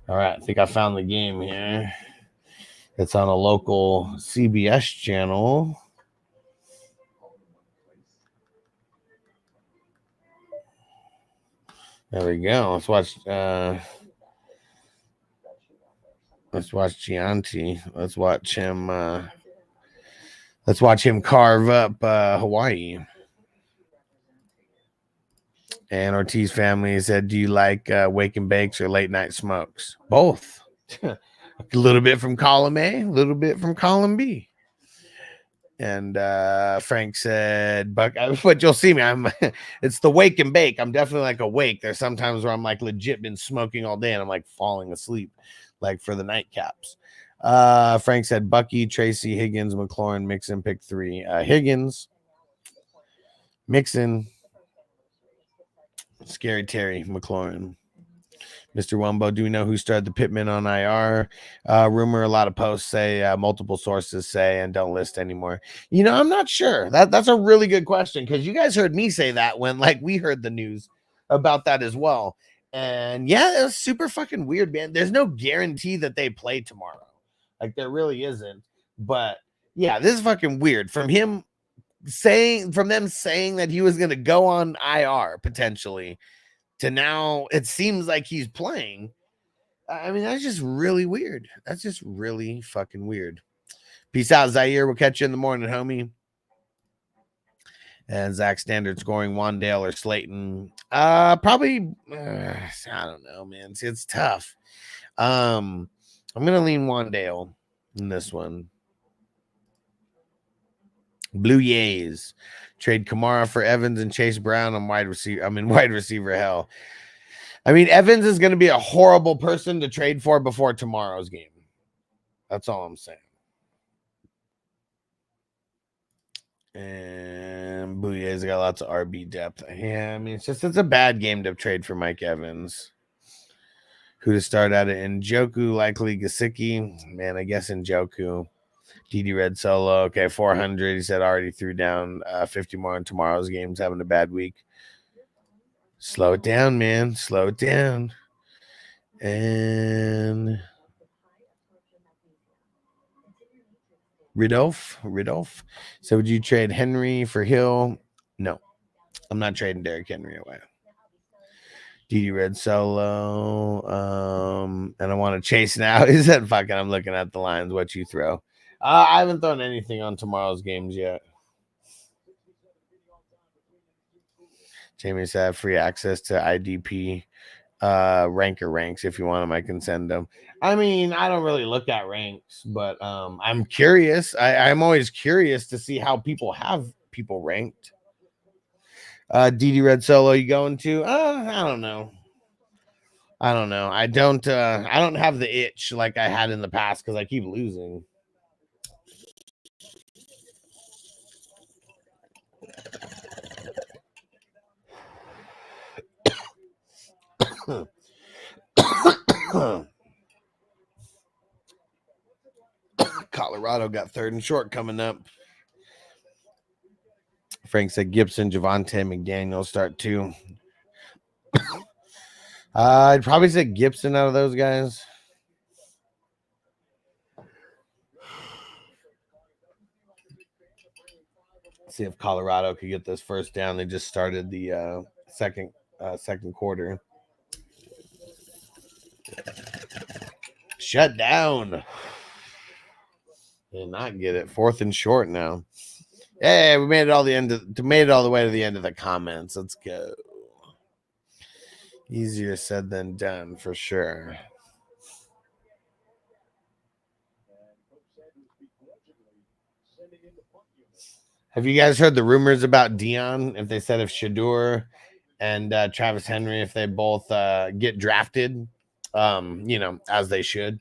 [SPEAKER 2] All right, I think I found the game here. It's on a local CBS channel. There we go. Let's watch Gianti. Let's watch him carve up Hawaii. And Ortiz family said, do you like wake and bakes or late night smokes? Both. A little bit from column A, a little bit from column B. And Frank said, but you'll see me. It's the wake and bake. I'm definitely like awake. There's sometimes where I'm like legit been smoking all day and I'm like falling asleep, like for the nightcaps. Frank said, Bucky, Tracy, Higgins, McLaurin, Mixon, pick 3. Higgins, Mixon, Scary Terry, McLaurin. Mr. Wumbo, do we know who started the Pittman on IR? Rumor, a lot of posts say, multiple sources say, and don't list anymore. You know, I'm not sure. That's a really good question, because you guys heard me say that when, like, we heard the news about that as well. And, yeah, it was super fucking weird, man. There's no guarantee that they play tomorrow. Like, there really isn't. But, yeah, this is fucking weird. From them saying that he was going to go on IR, potentially, to now it seems like he's playing. I mean, that's just really weird. That's just really fucking weird. Peace out, Zaire. We'll catch you in the morning, homie. And Zach Standard scoring Wandale or Slayton. Probably, I don't know, man. See, it's tough. I'm going to lean Wandale in this one. Blue Yays. Trade Kamara for Evans and Chase Brown on wide receiver. I'm in wide receiver hell. I mean, Evans is going to be a horrible person to trade for before tomorrow's game. That's all I'm saying. And Blue Yays got lots of RB depth. Yeah, I mean, it's a bad game to trade for Mike Evans. Who to start out of Njoku, likely Gesicki. Man, I guess Njoku. DD Red Solo, okay, 400. He said already threw down 50 more on tomorrow's games, having a bad week. Slow it down, man. Slow it down. And Ridolf. So would you trade Henry for Hill? No, I'm not trading Derrick Henry away. DD Red Solo. And I want to chase now. He said, fucking, I'm looking at the lines. What you throw? I haven't thrown anything on tomorrow's games yet. Jamie said free access to IDP ranker ranks. If you want them, I can send them. I mean, I don't really look at ranks, but I'm curious. I'm always curious to see how people have people ranked. DD Red Solo, you going to? I don't know. I don't have the itch like I had in the past because I keep losing. Colorado got 3rd and short coming up. Frank said Gibson, Javonte, McDaniel start 2. I'd probably say Gibson out of those guys. See if Colorado could get this first down. They just started the second quarter. Shut down. Did not get it. 4th and short now. Hey, we made it all the way to the end of the comments. Let's go. Easier said than done for sure. Have you guys heard the rumors about Dion? If they said if Shador and Travis Henry, if they both get drafted, as they should.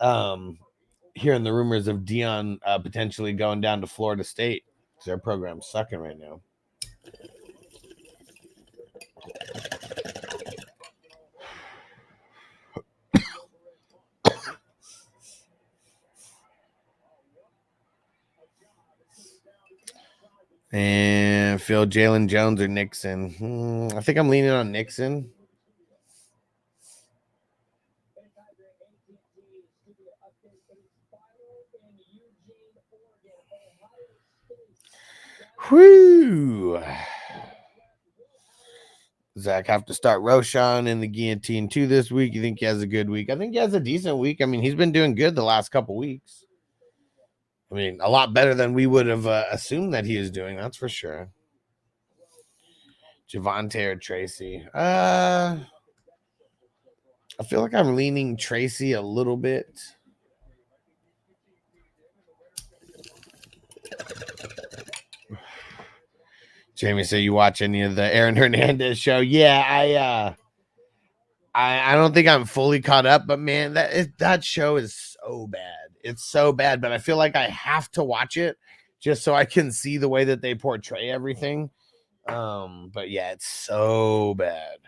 [SPEAKER 2] Hearing the rumors of Dion potentially going down to Florida State because their program's sucking right now. And Phil, Jalen Jones or Nixon? I think I'm leaning on Nixon. Whoo! Zach have to start Roshan in the guillotine too this week. You think he has a good week? I think he has a decent week. I mean, he's been doing good the last couple weeks. I mean, a lot better than we would have assumed that he is doing. That's for sure. Javante or Tracy? I feel like I'm leaning Tracy a little bit. Jamie said, you watch any of the Aaron Hernandez show? Yeah, I don't think I'm fully caught up, but man, that show is so bad. It's so bad, but I feel like I have to watch it just so I can see the way that they portray everything. But yeah, it's so bad.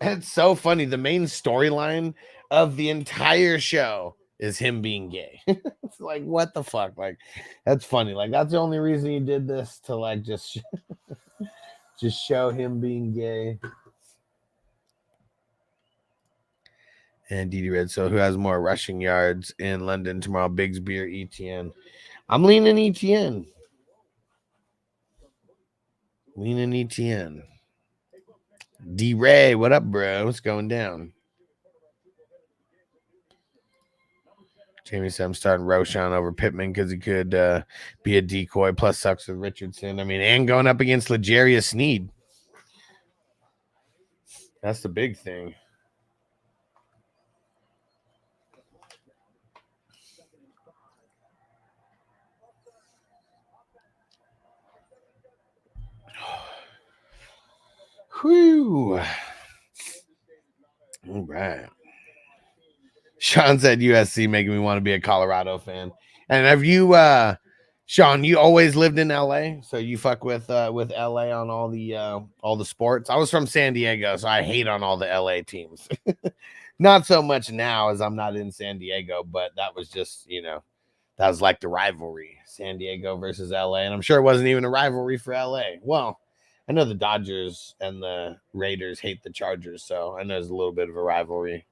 [SPEAKER 2] It's so funny. The main storyline of the entire show is him being gay. It's like, what the fuck? Like, that's funny. Like, that's the only reason you did this, to like just show him being gay. And Didi Red, so who has more rushing yards in London tomorrow, Bigsby or ETN? I'm leaning ETN. Leaning ETN. D-Ray, what up, bro? What's going down? Jamie said I'm starting Roshan over Pittman because he could be a decoy, plus sucks with Richardson. I mean, and going up against L'Jarius Sneed. That's the big thing. Whew. All right. Sean said USC making me want to be a Colorado fan. And have you, Sean, you always lived in LA, so you fuck with LA on all the sports. I was from San Diego, so I hate on all the LA teams. Not so much now as I'm not in San Diego, but that was just, that was like the rivalry, San Diego versus LA. And I'm sure it wasn't even a rivalry for LA. Well, I know the Dodgers and the Raiders hate the Chargers, so I know there's a little bit of a rivalry.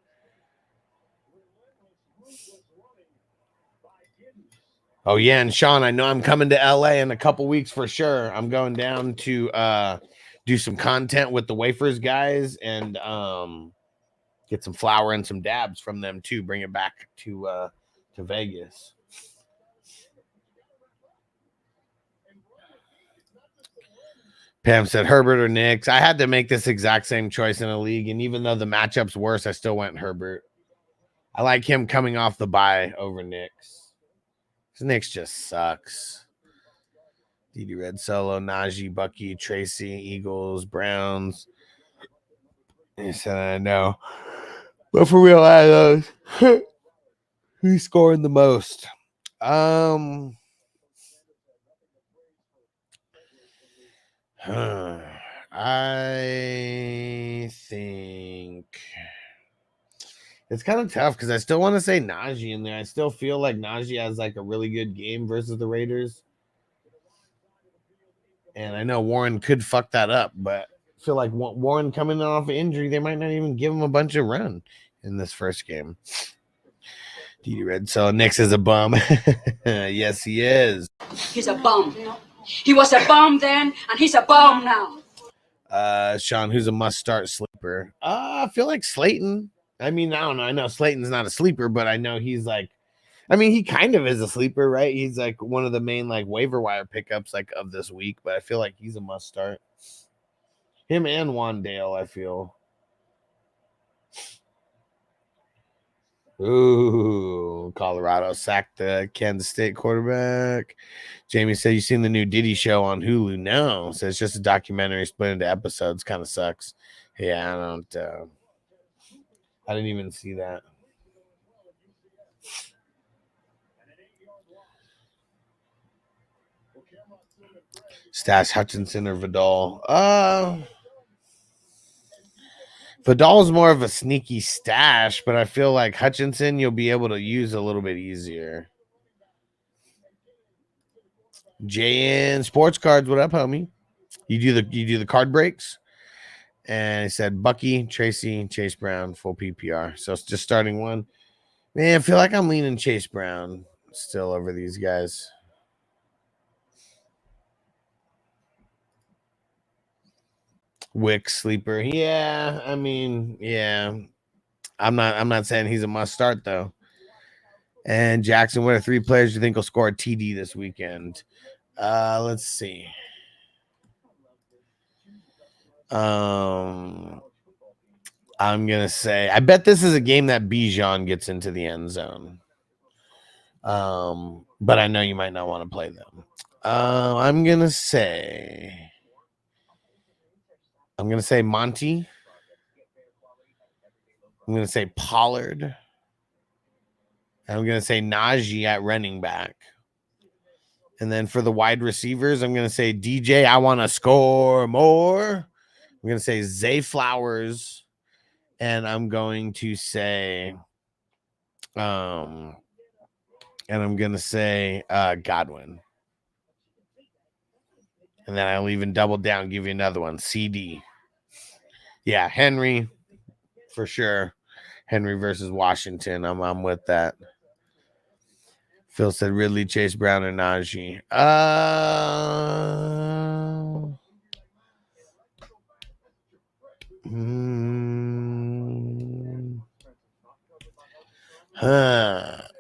[SPEAKER 2] Oh, yeah, and Sean, I know I'm coming to LA in a couple weeks for sure. I'm going down to do some content with the Wafers guys and get some flour and some dabs from them too. Bring it back to Vegas. Pam said Herbert or Knicks. I had to make this exact same choice in a league, and even though the matchup's worse, I still went Herbert. I like him coming off the bye over Knicks. Knicks just sucks. Didi Red Solo, Najee, Bucky, Tracy, Eagles, Browns. He said, I know. But for real, out of those, who's scoring the most? I think it's kind of tough because I still want to say Najee in there. I still feel like Najee has like a really good game versus the Raiders. And I know Warren could fuck that up, but I feel like Warren coming off of injury, they might not even give him a bunch of run in this first game. Didi Red, so Nix is a bum. Yes, he is.
[SPEAKER 9] He's a bum. He was a bum then, and he's a bum now.
[SPEAKER 2] Sean, who's a must-start sleeper? I feel like Slayton. I mean, I don't know. I know Slayton's not a sleeper, but I know he's like I mean, he kind of is a sleeper, right? He's like one of the main like waiver wire pickups like of this week, but I feel like he's a must start. Him and Wandale, I feel. Ooh, Colorado sacked the Kansas State quarterback. Jamie said, "You seen the new Diddy show on Hulu?" No, so it's just a documentary split into episodes. Kind of sucks. Yeah, I don't. I didn't even see that. Stash Hutchinson or Vidal? Vidal's more of a sneaky stash, but I feel like Hutchinson you'll be able to use a little bit easier. JN Sports Cards, what up, homie? You do the card breaks, and he said Bucky, Tracy, Chase Brown, full PPR. So it's just starting one. Man, I feel like I'm leaning Chase Brown still over these guys. Wick sleeper, yeah. I mean, yeah. I'm not saying he's a must start though. And Jackson, what are 3 players you think will score a TD this weekend? Let's see. I'm gonna say I bet this is a game that Bijan gets into the end zone. But I know you might not want to play them. I'm gonna say Monty. I'm gonna say Pollard. I'm gonna say Najee at running back. And then for the wide receivers, I'm gonna say DJ. I want to score more. I'm gonna say Zay Flowers, and I'm going to say, and I'm gonna say Godwin. And then I'll even double down, give you another one. CD. Yeah, Henry for sure. Henry versus Washington. I'm with that. Phil said Ridley, Chase Brown, or Najee.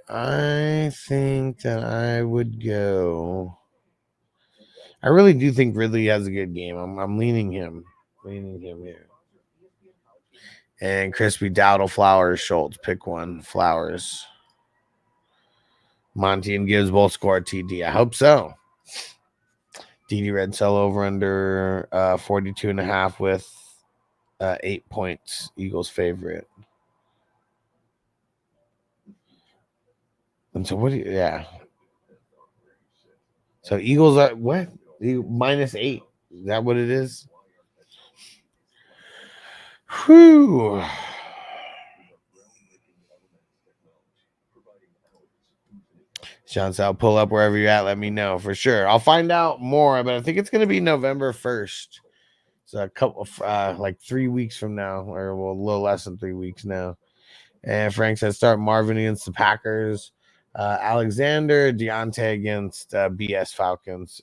[SPEAKER 2] I think that I would go. I really do think Ridley has a good game. I'm leaning him. Leaning him here. And Crispy Dowdle, Flowers, Schultz. Pick one. Flowers. Monty and Gibbs both score a TD. I hope so. DD Red Cell over under 42.5 with 8 points. Eagles favorite. And so what do you, yeah. So Eagles are what? -8. Is that what it is? Whew. Sean, so I'll pull up wherever you're at. Let me know for sure. I'll find out more, but I think it's going to be November 1st. So a couple of like 3 weeks from now, or well, a little less than 3 weeks now. And Frank says start Marvin against the Packers. Alexander, Deontay against BS Falcons.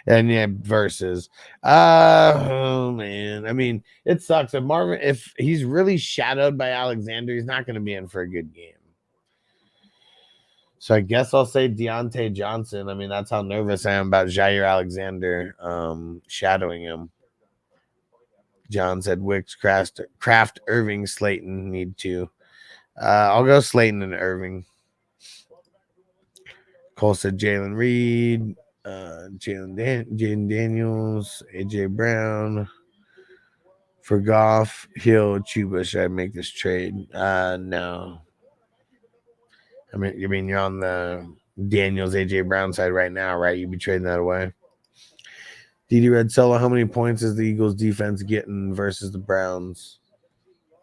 [SPEAKER 2] And yeah, versus. Oh man. I mean, it sucks. If Marvin, if he's really shadowed by Alexander, he's not going to be in for a good game. So I guess I'll say Deontay Johnson. I mean, that's how nervous I am about Jair Alexander shadowing him. John said Wicks, Kraft, Irving, Slayton need to. I'll go Slayton and Irving. Cole said Jalen Reed, Jaden Daniels, AJ Brown. For Goff, Hill, Chuba. Should I make this trade? No. I mean, you're on the Daniels, AJ Brown side right now, right? You'd be trading that away. DD Red Solo, how many points is the Eagles defense getting versus the Browns?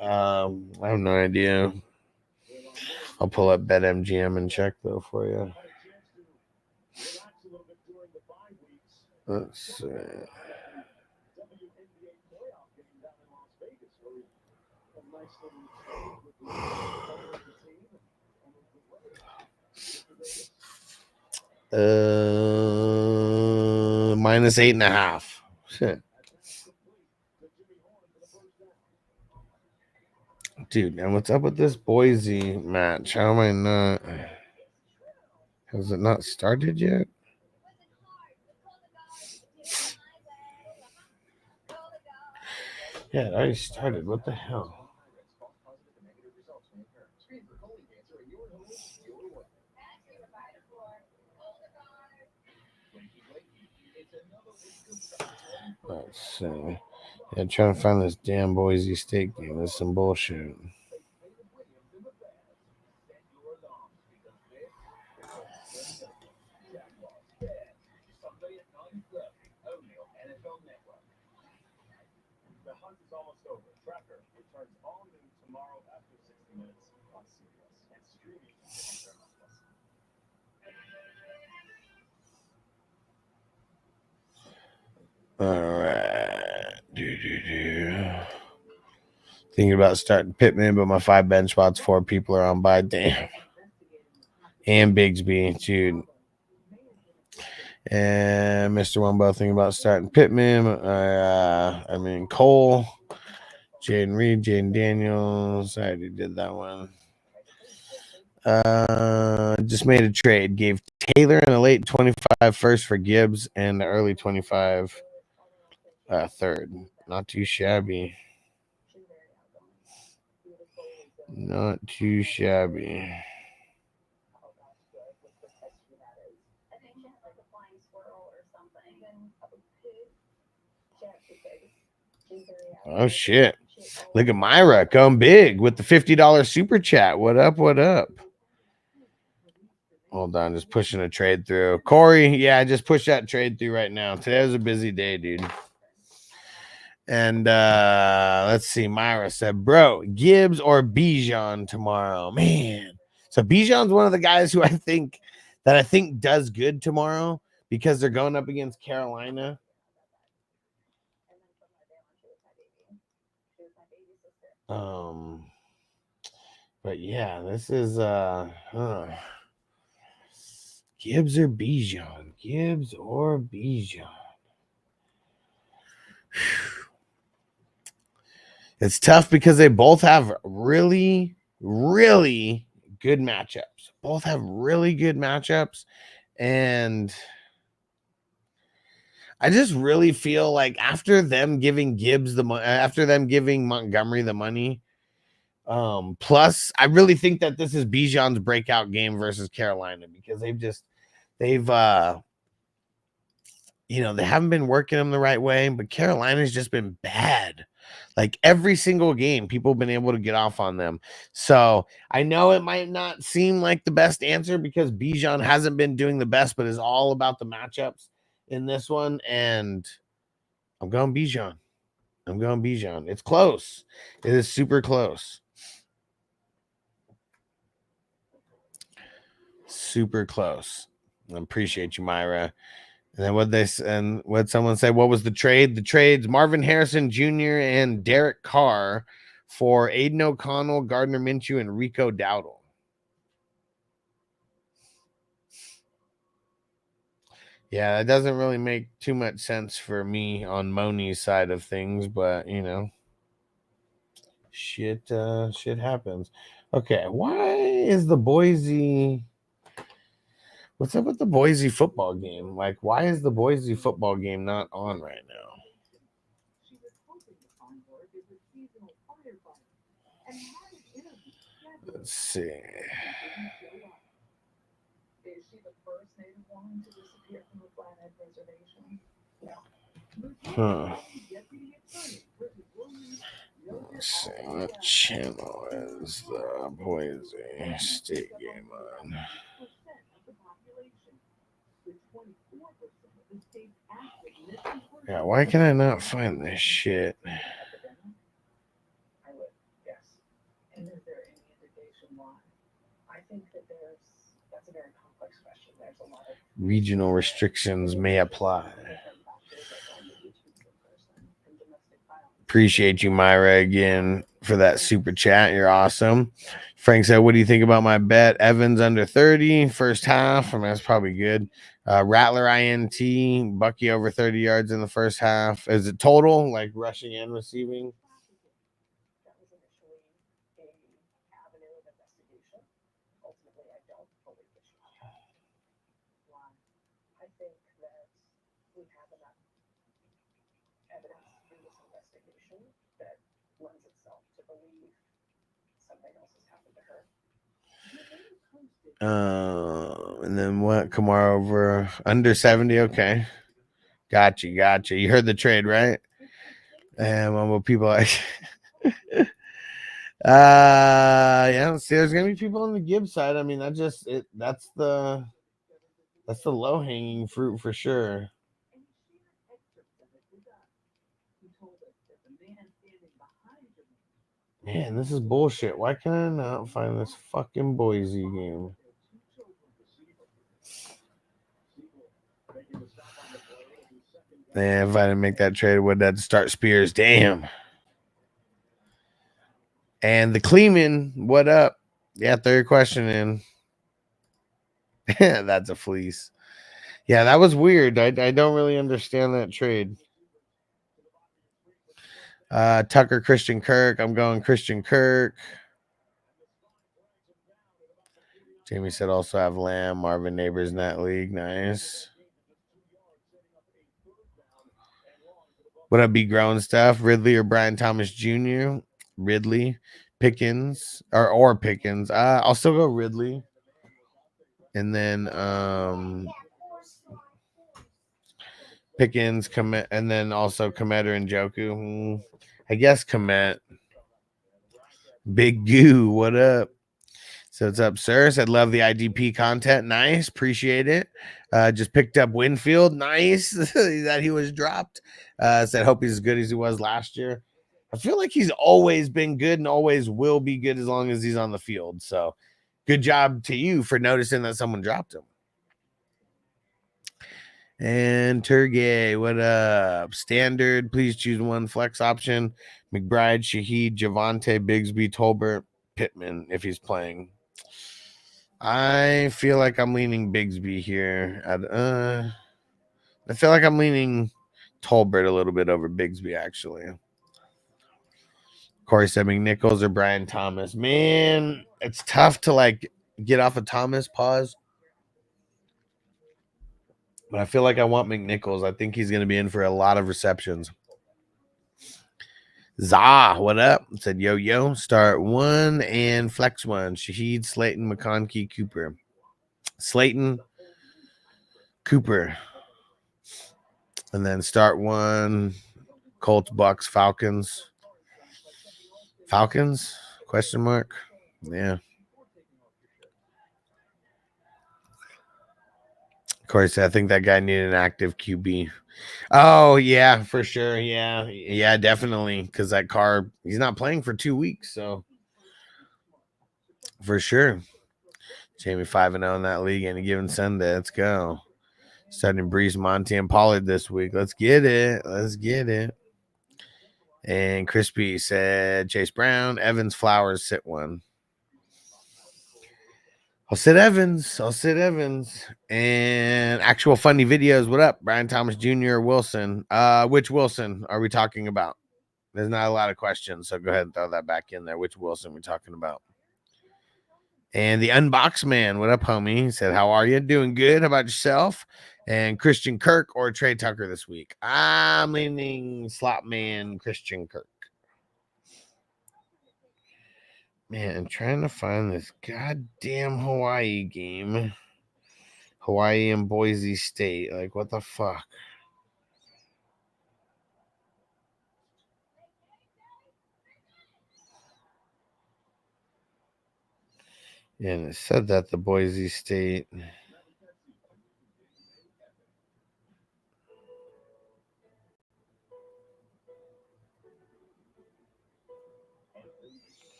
[SPEAKER 2] I have no idea. I'll pull up BetMGM and check though for you. Let's see. -8.5. Dude, and what's up with this Boise match? How am I not? Has it not started yet? Yeah, it already started. What the hell? Let's see. Yeah, trying to find this damn Boise State game. That's some bullshit. All right. Thinking about starting Pittman, but my 5 bench spots, 4 people are on by. Damn. And Bigsby, dude. And Mr. Wumbo thinking about starting Pittman. Cole, Jaden Reed, Jaden Daniels. I already did that one. Just made a trade. Gave Taylor in a late 25 first for Gibbs and the early 25 third. Not too shabby. Not too shabby. Oh, shit. Look at Myra going big with the $50 super chat. What up? What up? Hold on. Just pushing a trade through. Corey, yeah, I just pushed that trade through right now. Today was a busy day, dude. And let's see. Myra said, bro, Gibbs or Bijan tomorrow. Man. So Bijan's one of the guys who I think does good tomorrow because they're going up against Carolina. But yeah, this is Gibbs or Bijan. Gibbs or Bijan. It's tough because they both have really, really good matchups. Both have really good matchups. And I just really feel like after them giving Gibbs the money, after them giving Montgomery the money, plus I really think that this is Bijan's breakout game versus Carolina because they haven't been working him the right way, but Carolina's just been bad. Like every single game, people have been able to get off on them. So I know it might not seem like the best answer because Bijan hasn't been doing the best, but it's all about the matchups in this one. And I'm going Bijan. It's close. It is super close. Super close. I appreciate you, Myra. And then what someone say? What was the trade? The trades: Marvin Harrison Jr. and Derek Carr for Aiden O'Connell, Gardner Minshew, and Rico Dowdle. Yeah, that doesn't really make too much sense for me on Moni's side of things, but shit happens. Okay, why is the Boise? What's up with the Boise football game? Like, why is the Boise football game not on right now? Let's see. Let's see. What channel is the Boise State game on? Yeah, why can I not find this shit? Regional restrictions may apply. Appreciate you, Myra, again for that super chat. You're awesome. Frank said, what do you think about my bet? Evans under 30, first half. I mean, that's probably good. Rattler INT, Bucky over 30 yards in the first half. Is it total, like rushing and receiving? And then what? Kamara over under 70. Okay. Gotcha. You heard the trade, right? And what people like. Yeah, see, there's gonna be people on the Gibbs side. I mean, that's the low-hanging fruit for sure. Man, this is bullshit. Why can I not find this fucking Boise game? Man, if I didn't make that trade, would that start Spears? Damn. And the Kleeman, what up? Yeah, third question in. That's a fleece. Yeah, that was weird. I don't really understand that trade. Tucker, Christian Kirk. I'm going Christian Kirk. Jamie said also have Lamb, Marvin Neighbors in that league. Nice. What up, be growing stuff? Ridley or Brian Thomas Jr.? Ridley. Pickens or Pickens. I'll still go Ridley. And then Pickens, Komet, and then also Komet or Njoku. I guess Komet. Big Goo, what up? So what's up, sir? Said love the IDP content. Nice, appreciate it. Just picked up Winfield. Nice that he was dropped. Said hope he's as good as he was last year. I feel like he's always been good and always will be good as long as he's on the field. So good job to you for noticing that someone dropped him. And Turgay, what up? Standard, please choose one flex option. McBride, Shaheed, Javonte, Bigsby, Tolbert, Pittman, if he's playing. I feel like I'm leaning Bigsby here. I feel like I'm leaning Tolbert a little bit over Bigsby, actually. Corey said McNichols or Brian Thomas. Man, it's tough to like get off of Thomas. Pause. But I feel like I want McNichols. I think he's going to be in for a lot of receptions. Zah, what up? Said yo. Start one and flex one. Shaheed, Slayton, McConkey, Cooper. Slayton, Cooper. And then start one. Colts, Bucks, Falcons. Falcons? Question mark. Yeah. Corey said, I think that guy needed an active QB. Oh, yeah, for sure. Yeah, definitely. Because that car, he's not playing for 2 weeks. So, for sure. Jamie 5-0 in that league any given Sunday. Let's go. Starting Breeze, Monty, and Pollard this week. Let's get it. And Crispy said Chase Brown, Evans, Flowers, sit one. I'll sit Evans. And actual funny videos. What up? Brian Thomas Jr. or Wilson? Which Wilson are we talking about? There's not a lot of questions, so go ahead and throw that back in there. Which Wilson are we talking about? And the Unbox Man. What up, homie? He said, how are you? Doing good. How about yourself? And Christian Kirk or Trey Tucker this week? I'm leaning slot man Christian Kirk. Man, I'm trying to find this goddamn Hawaii game. Hawaii and Boise State. Like, what the fuck? Yeah, and it said that the Boise State.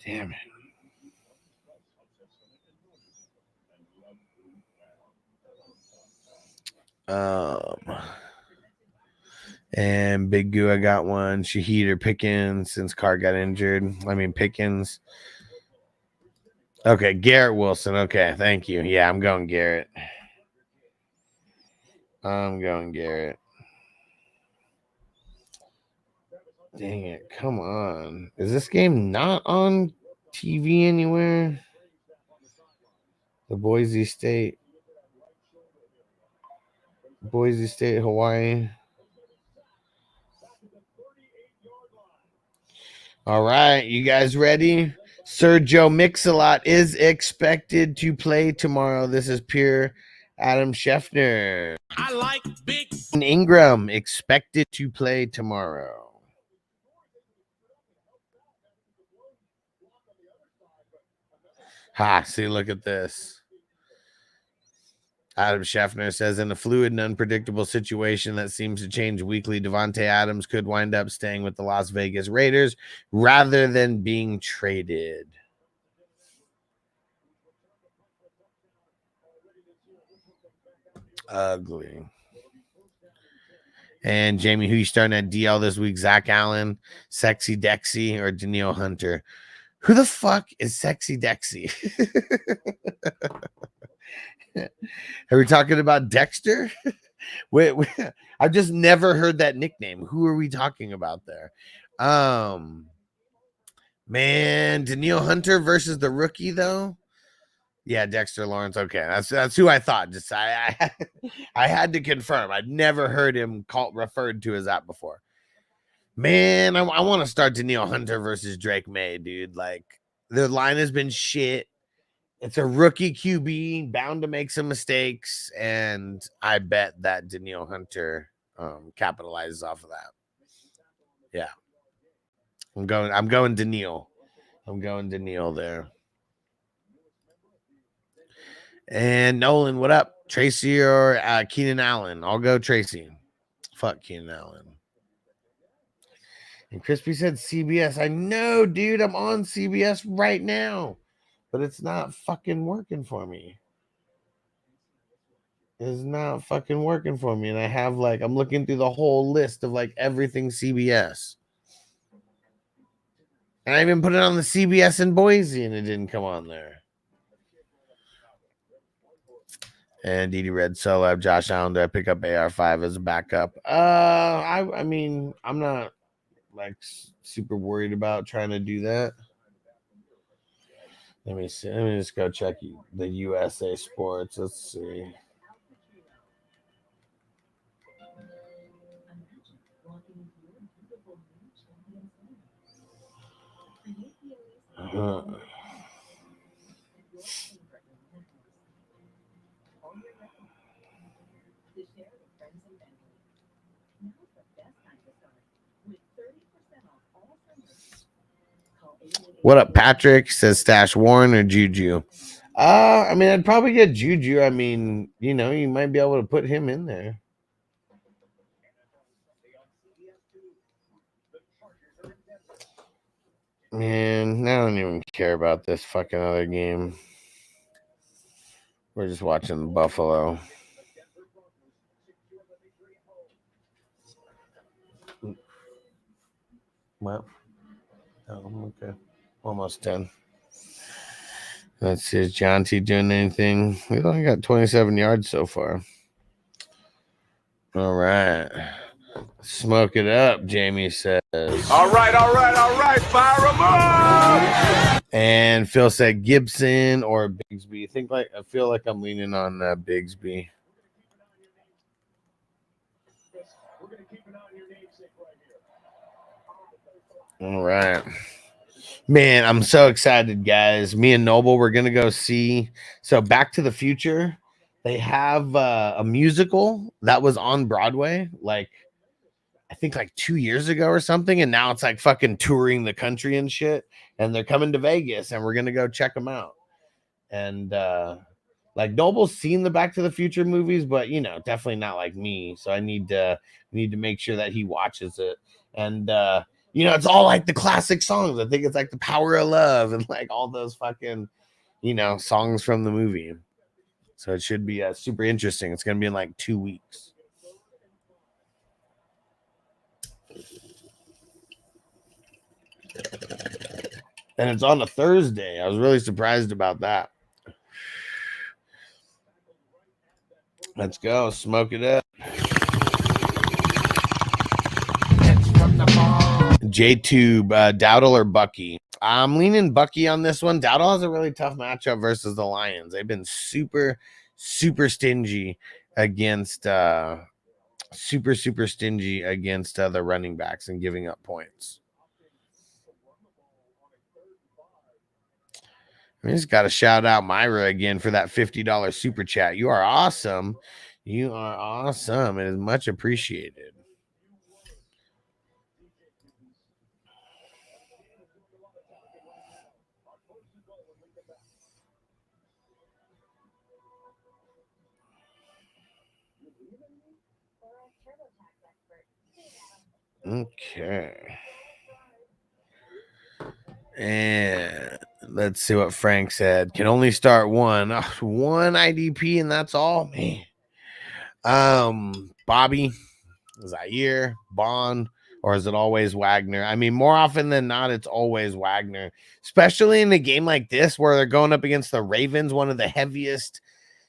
[SPEAKER 2] Damn it. And Big Goo, I got one. Shaheed or Pickens since Carr got injured. I mean, Pickens. Okay, Garrett Wilson. Okay, thank you. Yeah, I'm going Garrett. Dang it. Come on. Is this game not on TV anywhere? The Boise State, Hawaii. All right, you guys ready? Sergio Mix-a-Lot is expected to play tomorrow. This is pure Adam Scheffner.
[SPEAKER 3] I like big.
[SPEAKER 2] Ingram expected to play tomorrow. See, look at this. Adam Scheffner says, in a fluid and unpredictable situation that seems to change weekly, Devontae Adams could wind up staying with the Las Vegas Raiders rather than being traded. Ugly. And Jamie, who you starting at DL this week? Zach Allen, Sexy Dexy, or Daniil Hunter? Who the fuck is Sexy Dexy? Are we talking about Dexter? Wait, I've just never heard that nickname. Who are we talking about there? Man, Daniil Hunter versus the rookie, though. Yeah, Dexter Lawrence. Okay, that's who I thought. Just I had to confirm. I'd never heard him referred to as that before. Man, I want to start Daniil Hunter versus Drake May, dude. Like, the line has been shit. It's a rookie QB, bound to make some mistakes, and I bet that Daniil Hunter capitalizes off of that. Yeah, I'm going Daniil. I'm going Daniil there. And Nolan, what up? Tracy or Keenan Allen? I'll go Tracy. Fuck Keenan Allen. And Crispy said CBS. I know, dude. I'm on CBS right now, but it's not fucking working for me. It's not fucking working for me. And I have I'm looking through the whole list of everything CBS. And I even put it on the CBS in Boise and it didn't come on there. And Didi Red Solo, I have Josh Allen. Do I pick up AR5 as a backup? I mean, I'm not super worried about trying to do that. Let me see. Let me just go check the USA Sports. Let's see. What up, Patrick? Says stash Warren or Juju. I mean, I'd probably get Juju. I mean, you might be able to put him in there. Man, I don't even care about this fucking other game. We're just watching Buffalo. Well, okay. Almost 10. Let's see. Is John T doing anything? We've only got 27 yards so far. All right. Smoke it up, Jamie says.
[SPEAKER 3] All right. Fire them up.
[SPEAKER 2] And Phil said Gibson or Bigsby. I feel like I'm leaning on Bigsby. All right. Man, I'm so excited, guys. Me and Noble, we're going to go see. So Back to the Future, they have a musical that was on Broadway, I think 2 years ago or something. And now it's fucking touring the country and shit. And they're coming to Vegas and we're going to go check them out. And Noble's seen the Back to the Future movies, but definitely not like me. So I need to make sure that he watches it. And, it's all the classic songs. I think it's The Power of Love and all those fucking, songs from the movie. So it should be super interesting. It's going to be in 2 weeks. And it's on a Thursday. I was really surprised about that. Let's go. Smoke it up. J-Tube, Dowdle or Bucky? I'm leaning Bucky on this one. Dowdle has a really tough matchup versus the Lions. They've been super stingy against super stingy against the running backs and giving up points. I just got to shout out Myra again for that $50 super chat. You are awesome. You are awesome. It is much appreciated. Okay. And let's see what Frank said. Can only start one. One IDP and that's all. Man. Bobby, Zaire, Bond, or is it always Wagner? I mean, more often than not, it's always Wagner, especially in a game like this where they're going up against the Ravens, one of the heaviest,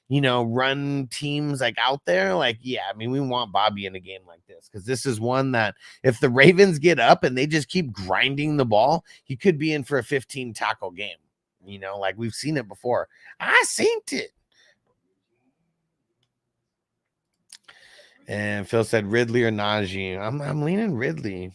[SPEAKER 2] run teams like out there. Like, yeah, I mean, we want Bobby in a game like this because this is one that if the Ravens get up and they just keep grinding the ball, he could be in for a 15 tackle game. Like we've seen it before. I seen it. And Phil said Ridley or Najee. I'm leaning Ridley.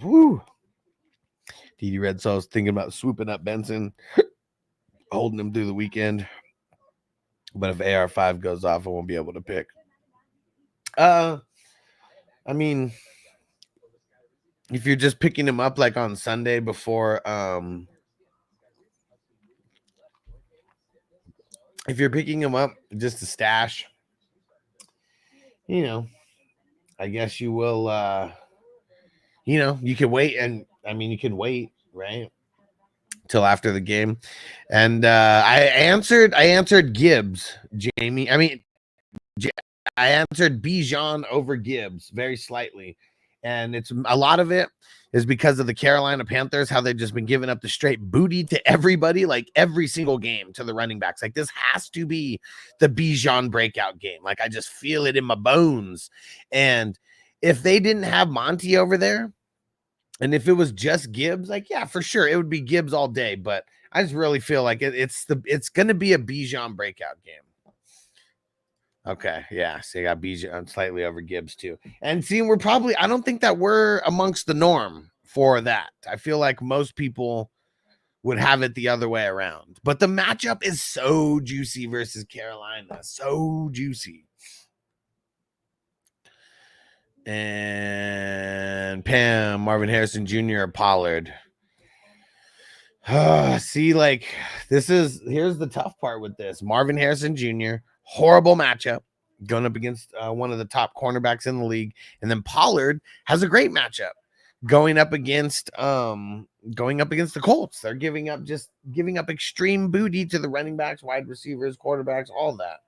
[SPEAKER 2] Woo. DD Red Soul's thinking about swooping up Benson, holding him through the weekend. But if AR5 goes off, I won't be able to pick. I mean, if you're just picking him up like on Sunday before, if you're picking him up just to stash, I guess you will, you can wait. And I mean, you can wait, right? Till after the game. And I answered Gibbs, Jamie. I mean, I answered Bijan over Gibbs very slightly. And it's a lot of it is because of the Carolina Panthers, how they've just been giving up the straight booty to everybody, like every single game to the running backs. Like this has to be the Bijan breakout game. Like I just feel it in my bones. And if they didn't have Monty over there, and if it was just Gibbs, like, yeah, for sure, it would be Gibbs all day. But I just really feel like it's going to be a Bijan breakout game. Okay, yeah. So you got Bijan slightly over Gibbs too. And see, I don't think that we're amongst the norm for that. I feel like most people would have it the other way around. But the matchup is so juicy versus Carolina. So juicy. And Pam, Marvin Harrison Jr. or Pollard. See, like here's the tough part with this. Marvin Harrison Jr., horrible matchup going up against one of the top cornerbacks in the league. And then Pollard has a great matchup going up against the Colts. They're giving up extreme booty to the running backs, wide receivers, quarterbacks, all that.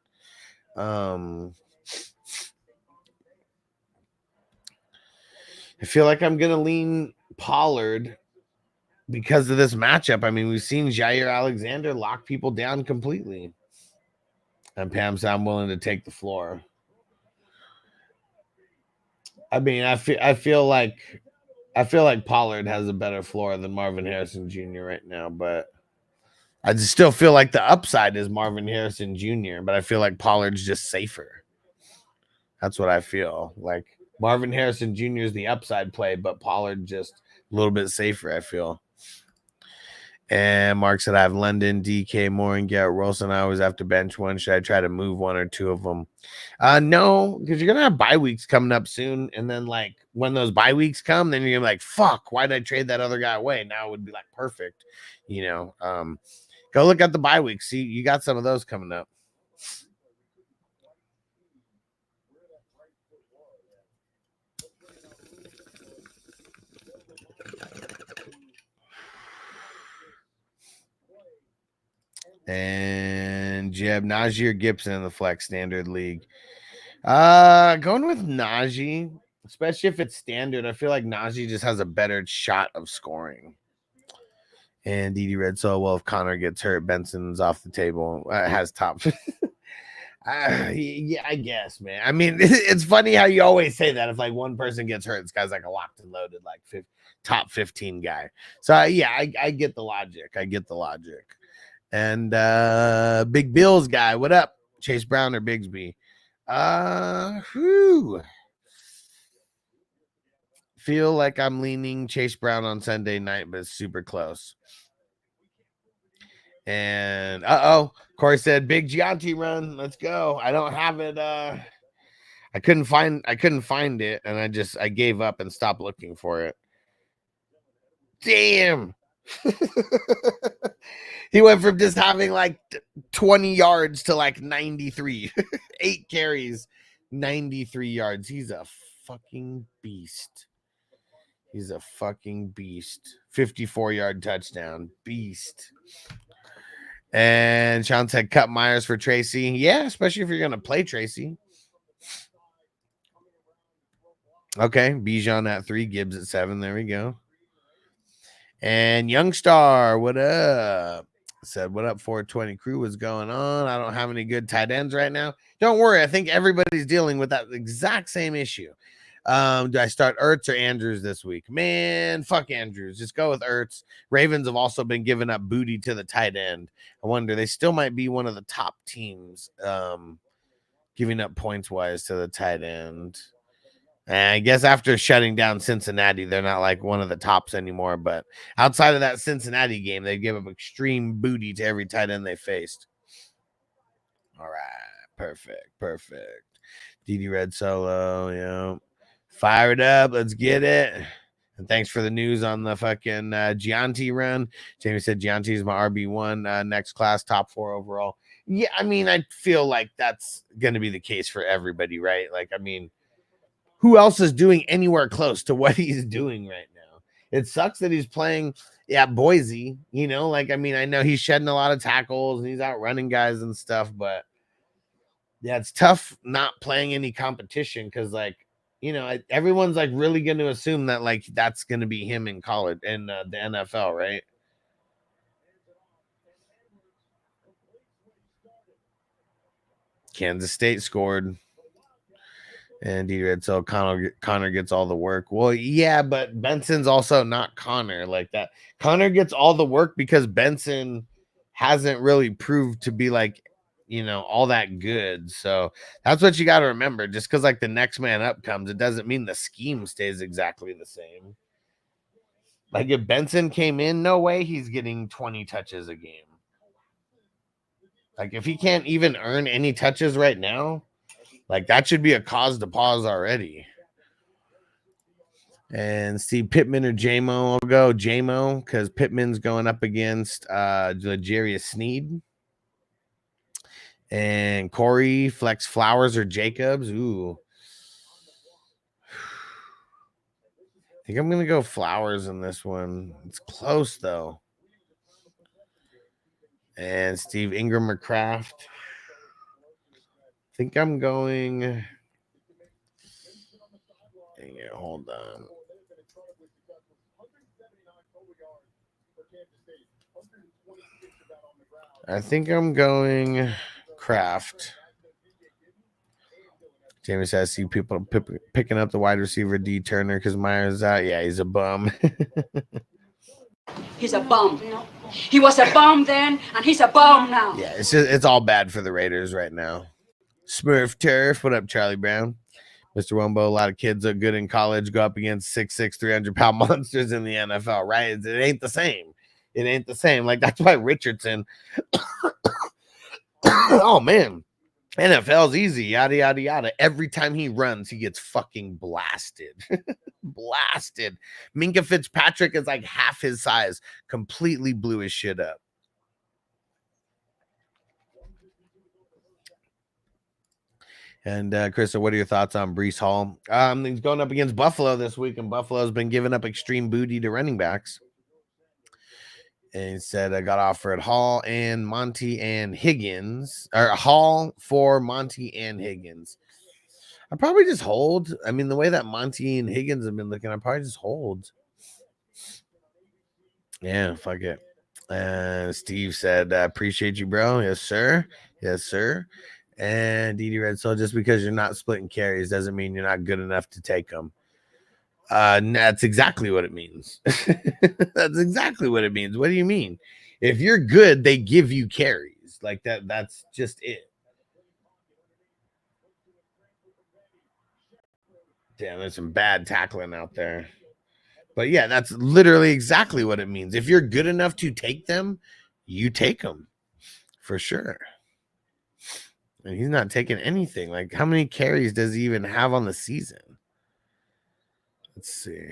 [SPEAKER 2] I feel like I'm going to lean Pollard because of this matchup. I mean, we've seen Jair Alexander lock people down completely. And Pam said I'm willing to take the floor. I mean, I feel like Pollard has a better floor than Marvin Harrison Jr. right now, but I just still feel like the upside is Marvin Harrison Jr., but I feel like Pollard's just safer. That's what I feel. Like Marvin Harrison Jr. is the upside play, but Pollard just a little bit safer, I feel. And Mark said, I have London, DK, Moore, and Garrett Wilson. I always have to bench one. Should I try to move one or two of them? No, because you're going to have bye weeks coming up soon. And then, like, when those bye weeks come, then you're going to be like, fuck, why did I trade that other guy away? Now it would be, like, perfect. Go look at the bye weeks. See, you got some of those coming up. And Jeb, Najee or Gibson in the flex standard league. Going with Najee, especially if it's standard. I feel like Najee just has a better shot of scoring. And Didi Red Soul, well, if Connor gets hurt, Benson's off the table. Has top. Yeah, I guess, man. I mean, it's funny how you always say that. If like one person gets hurt, this guy's like a locked and loaded, like top 15 guy. So yeah, I get the logic. I get the logic. And Big Bills guy, what up? Chase Brown or Bigsby? Feel like I'm leaning Chase Brown on Sunday night, but it's super close. And Corey said big Gianti run. Let's go. I don't have it. I couldn't find it, and I gave up and stopped looking for it. Damn. He went from just having like 20 yards to like 93. 8 carries, 93 yards. He's a fucking beast. 54-yard touchdown. Beast. And Sean said cut Myers for Tracy. Yeah, especially if you're going to play Tracy. Okay, Bijan at 3, Gibbs at 7. There we go. And Youngstar, what up? Said, what up, 420 crew? What's going on? I don't have any good tight ends right now. Don't worry. I think everybody's dealing with that exact same issue. Do I start Ertz or Andrews this week? Man, fuck Andrews. Just go with Ertz. Ravens have also been giving up booty to the tight end. I wonder, they still might be one of the top teams giving up points-wise to the tight end. And I guess after shutting down Cincinnati, they're not like one of the tops anymore. But outside of that Cincinnati game, they give up extreme booty to every tight end they faced. All right. Perfect. Didi Red Solo, yeah. Fire it up. Let's get it. And thanks for the news on the fucking Gianti run. Jamie said Gianti is my RB1 next class, top 4 overall. Yeah, I mean, I feel like that's going to be the case for everybody, right? Like, I mean, who else is doing anywhere close to what he's doing right now? It sucks that he's playing at Boise, you know, like, I mean, I know he's shedding a lot of tackles and he's out running guys and stuff, but yeah, it's tough not playing any competition because, like, you know, everyone's like really going to assume that like that's going to be him in college and the NFL, right? Kansas State scored. And D-Red, so Connor gets all the work. Well, yeah, but Benson's also not Connor like that. Connor gets all the work because Benson hasn't really proved to be like, you know, all that good. So that's what you got to remember. Just because like the next man up comes, it doesn't mean the scheme stays exactly the same. Like if Benson came in, no way he's getting 20 touches a game. Like if he can't even earn any touches right now, like that should be a cause to pause already. And Steve Pittman or J-Mo, I'll go J-Mo because Pittman's going up against L'Jarius Sneed. And Corey, Flex Flowers or Jacobs. Ooh. I think I'm going to go Flowers in this one. It's close, though. And Steve Ingram or Kraft. I think I'm going. Dang it, hold on. I think I'm going Kraft. Jamie says, I see people picking up the wide receiver D Turner because Myers out. Yeah, he's a bum.
[SPEAKER 9] He's a bum. He was a bum then, and he's a bum now.
[SPEAKER 2] Yeah, it's all bad for the Raiders right now. Smurf Turf, what up, Charlie Brown? Mr. Wombo, a lot of kids are good in college, go up against 6'6", 300-pound monsters in the NFL, right? It ain't the same. It ain't the same. Like, that's why Richardson, oh, man, NFL's easy, yada, yada, yada. Every time he runs, he gets fucking blasted. Blasted. Minka Fitzpatrick is like half his size, completely blew his shit up. And Krista, what are your thoughts on Breece Hall? He's going up against Buffalo this week, and Buffalo's been giving up extreme booty to running backs. And he said I got offered Hall and Monty and Higgins, or Hall for Monty and Higgins. I'd probably just hold. I mean, the way that Monty and Higgins have been looking, I'd probably just hold. Yeah, fuck it. Steve said, appreciate you, bro. Yes, sir. Yes, sir. And DD Red Soul, just because you're not splitting carries doesn't mean you're not good enough to take them. That's exactly what it means. That's exactly what it means. What do you mean? If you're good, they give you carries like that. That's just it. Damn, there's some bad tackling out there. But yeah, that's literally exactly what it means. If you're good enough to take them, you take them for sure. And he's not taking anything. Like, how many carries does he even have on the season? Let's see.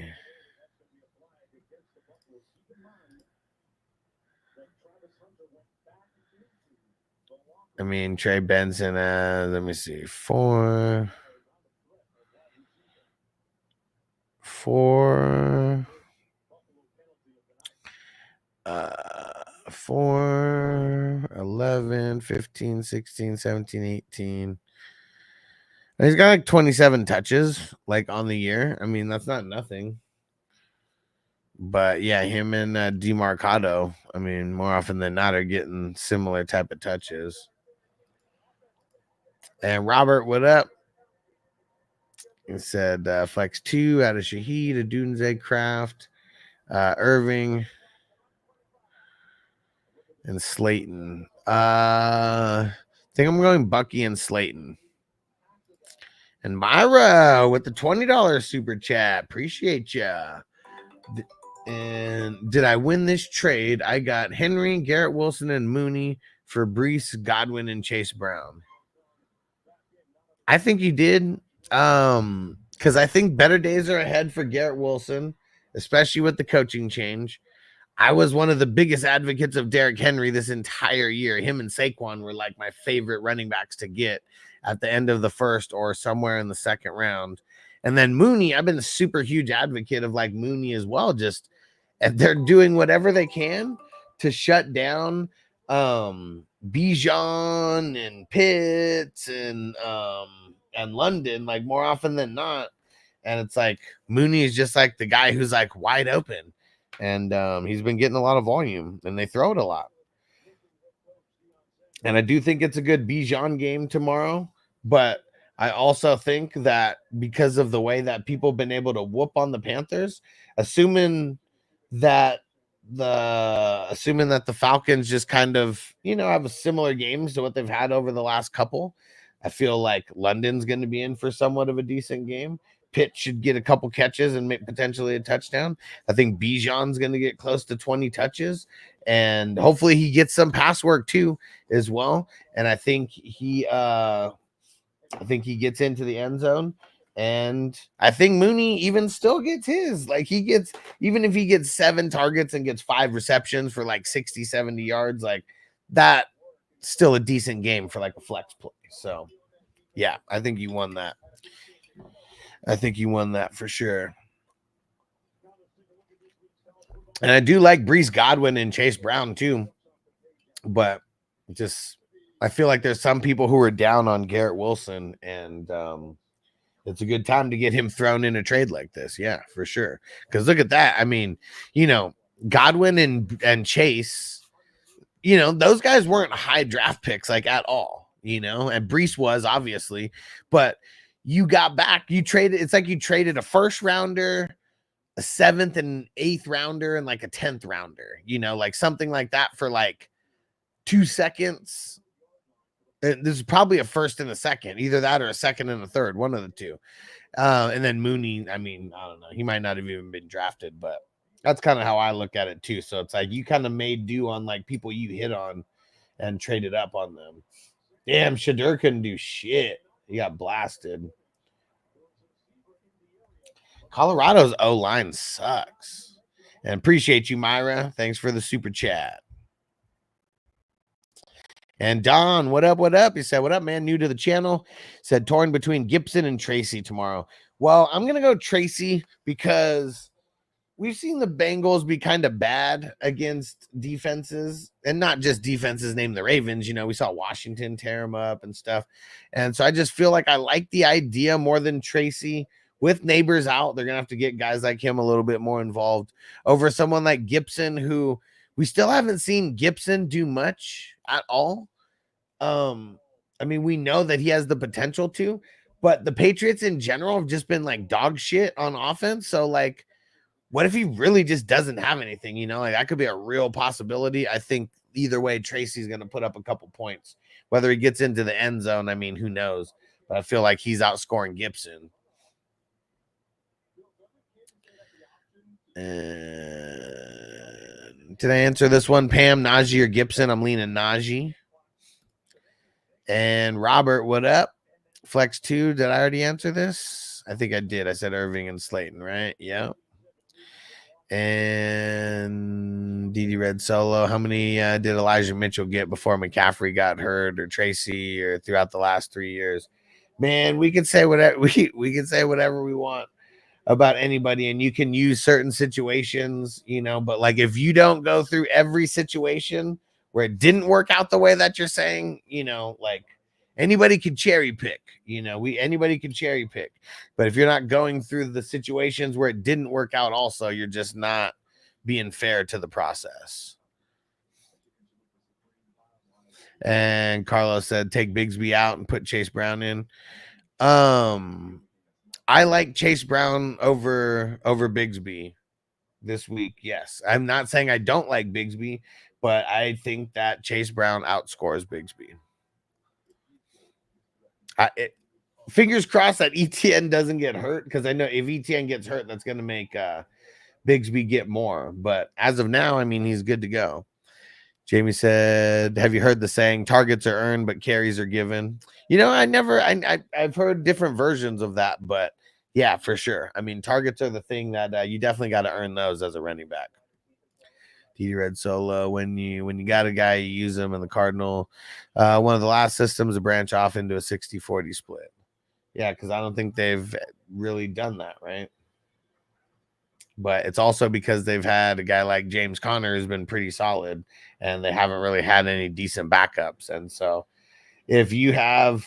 [SPEAKER 2] I mean, Trey Benson, let me see, four. Four, 11, 15, 16, 17, 18. And he's got like 27 touches like on the year. I mean, that's not nothing. But yeah, him and DeMarcado, I mean, more often than not are getting similar type of touches. And Robert, what up? He said flex 2 out of Shaheed, a Doomsday Craft, Irving, and Slayton. I think I'm going Bucky and Slayton. And Myra with the $20 super chat. Appreciate ya. And did I win this trade? I got Henry, Garrett Wilson, and Mooney for Brees, Godwin, and Chase Brown. I think you did. Because I think better days are ahead for Garrett Wilson, especially with the coaching change. I was one of the biggest advocates of Derrick Henry this entire year. Him and Saquon were like my favorite running backs to get at the end of the first or somewhere in the second round. And then Mooney, I've been a super huge advocate of like Mooney as well. Just they're doing whatever they can to shut down Bijan and Pitts and London, like more often than not. And it's like Mooney is just like the guy who's like wide open. And he's been getting a lot of volume, and they throw it a lot. And I do think it's a good Bijan game tomorrow, but I also think that because of the way that people have been able to whoop on the Panthers, assuming that the Falcons just kind of, have a similar games to what they've had over the last couple, I feel like London's going to be in for somewhat of a decent game. Pitt should get a couple catches and make potentially a touchdown. I think Bijan's going to get close to 20 touches, and hopefully he gets some pass work too as well. And I think he gets into the end zone, and I think Mooney even still gets his. Like even if he gets 7 targets and gets 5 receptions for like 60, 70 yards, like that, still a decent game for like a flex play. So yeah, I think you won that. I think you won that for sure. And I do like Brees, Godwin, and Chase Brown too. But I feel like there's some people who are down on Garrett Wilson, and it's a good time to get him thrown in a trade like this. Yeah, for sure. Because look at that. I mean, Godwin and Chase, those guys weren't high draft picks like at all, and Brees was obviously, but you got back, it's like you traded a first rounder, a 7th and 8th rounder, and like a 10th rounder, like something like that for like 2 seconds. And this is probably a first and a second, either that or a second and a third, one of the two. And then Mooney, I mean, I don't know, he might not have even been drafted, but that's kind of how I look at it too. So it's like you kind of made do on like people you hit on and traded up on them. Damn, Shadur couldn't do shit. He got blasted. Colorado's O-line sucks. And appreciate you, Myra. Thanks for the super chat. And Don, what up, what up? He said, what up, man? New to the channel. Said, torn between Gibson and Tracy tomorrow. Well, I'm going to go Tracy because we've seen the Bengals be kind of bad against defenses, and not just defenses named the Ravens. We saw Washington tear them up and stuff. And so I just feel like I like the idea more than Tracy. With Neighbors out, they're going to have to get guys like him a little bit more involved over someone like Gibson, who We still haven't seen Gibson do much at all. I mean, we know that he has the potential to, but the Patriots in general have just been like dog shit on offense. So, like, what if he really just doesn't have anything? You know, like that could be a real possibility. I think either way, Tracy's going to put up a couple points. Whether he gets into the end zone, I mean, who knows? But I feel like he's outscoring Gibson. Did I answer this one, Pam? Najee or Gibson? I'm leaning Najee. And Robert, what up? Flex 2, did I already answer this? I think I did. I said Irving and Slayton, right? Yeah. And DD Red Solo, how many did Elijah Mitchell get before McCaffrey got hurt, or Tracy, or throughout the last 3 years? Man, we can say whatever we can say whatever we want about anybody, and you can use certain situations, you know, but like if you don't go through every situation where it didn't work out the way that you're saying, you know, like anybody can cherry pick, you know, anybody can cherry pick, but if you're not going through the situations where it didn't work out also, you're just not being fair to the process. And Carlos said take Bigsby out and put Chase Brown in. I like Chase Brown over Bigsby this week. Yes. I'm not saying I don't like Bigsby, but I think that Chase Brown outscores Bigsby. Fingers crossed that ETN doesn't get hurt, because I know if ETN gets hurt, that's going to make Bigsby get more. But as of now, I mean, he's good to go. Jamie said, have you heard the saying, targets are earned, but carries are given? You know, I've heard different versions of that, but yeah, for sure. I mean, targets are the thing that you definitely got to earn those as a running back. D Red Solo, when you got a guy, you use him in the Cardinal. One of the last systems to branch off into a 60-40 split. Yeah, because I don't think they've really done that, right? But it's also because they've had a guy like James Conner who's been pretty solid, and they haven't really had any decent backups. And so if you have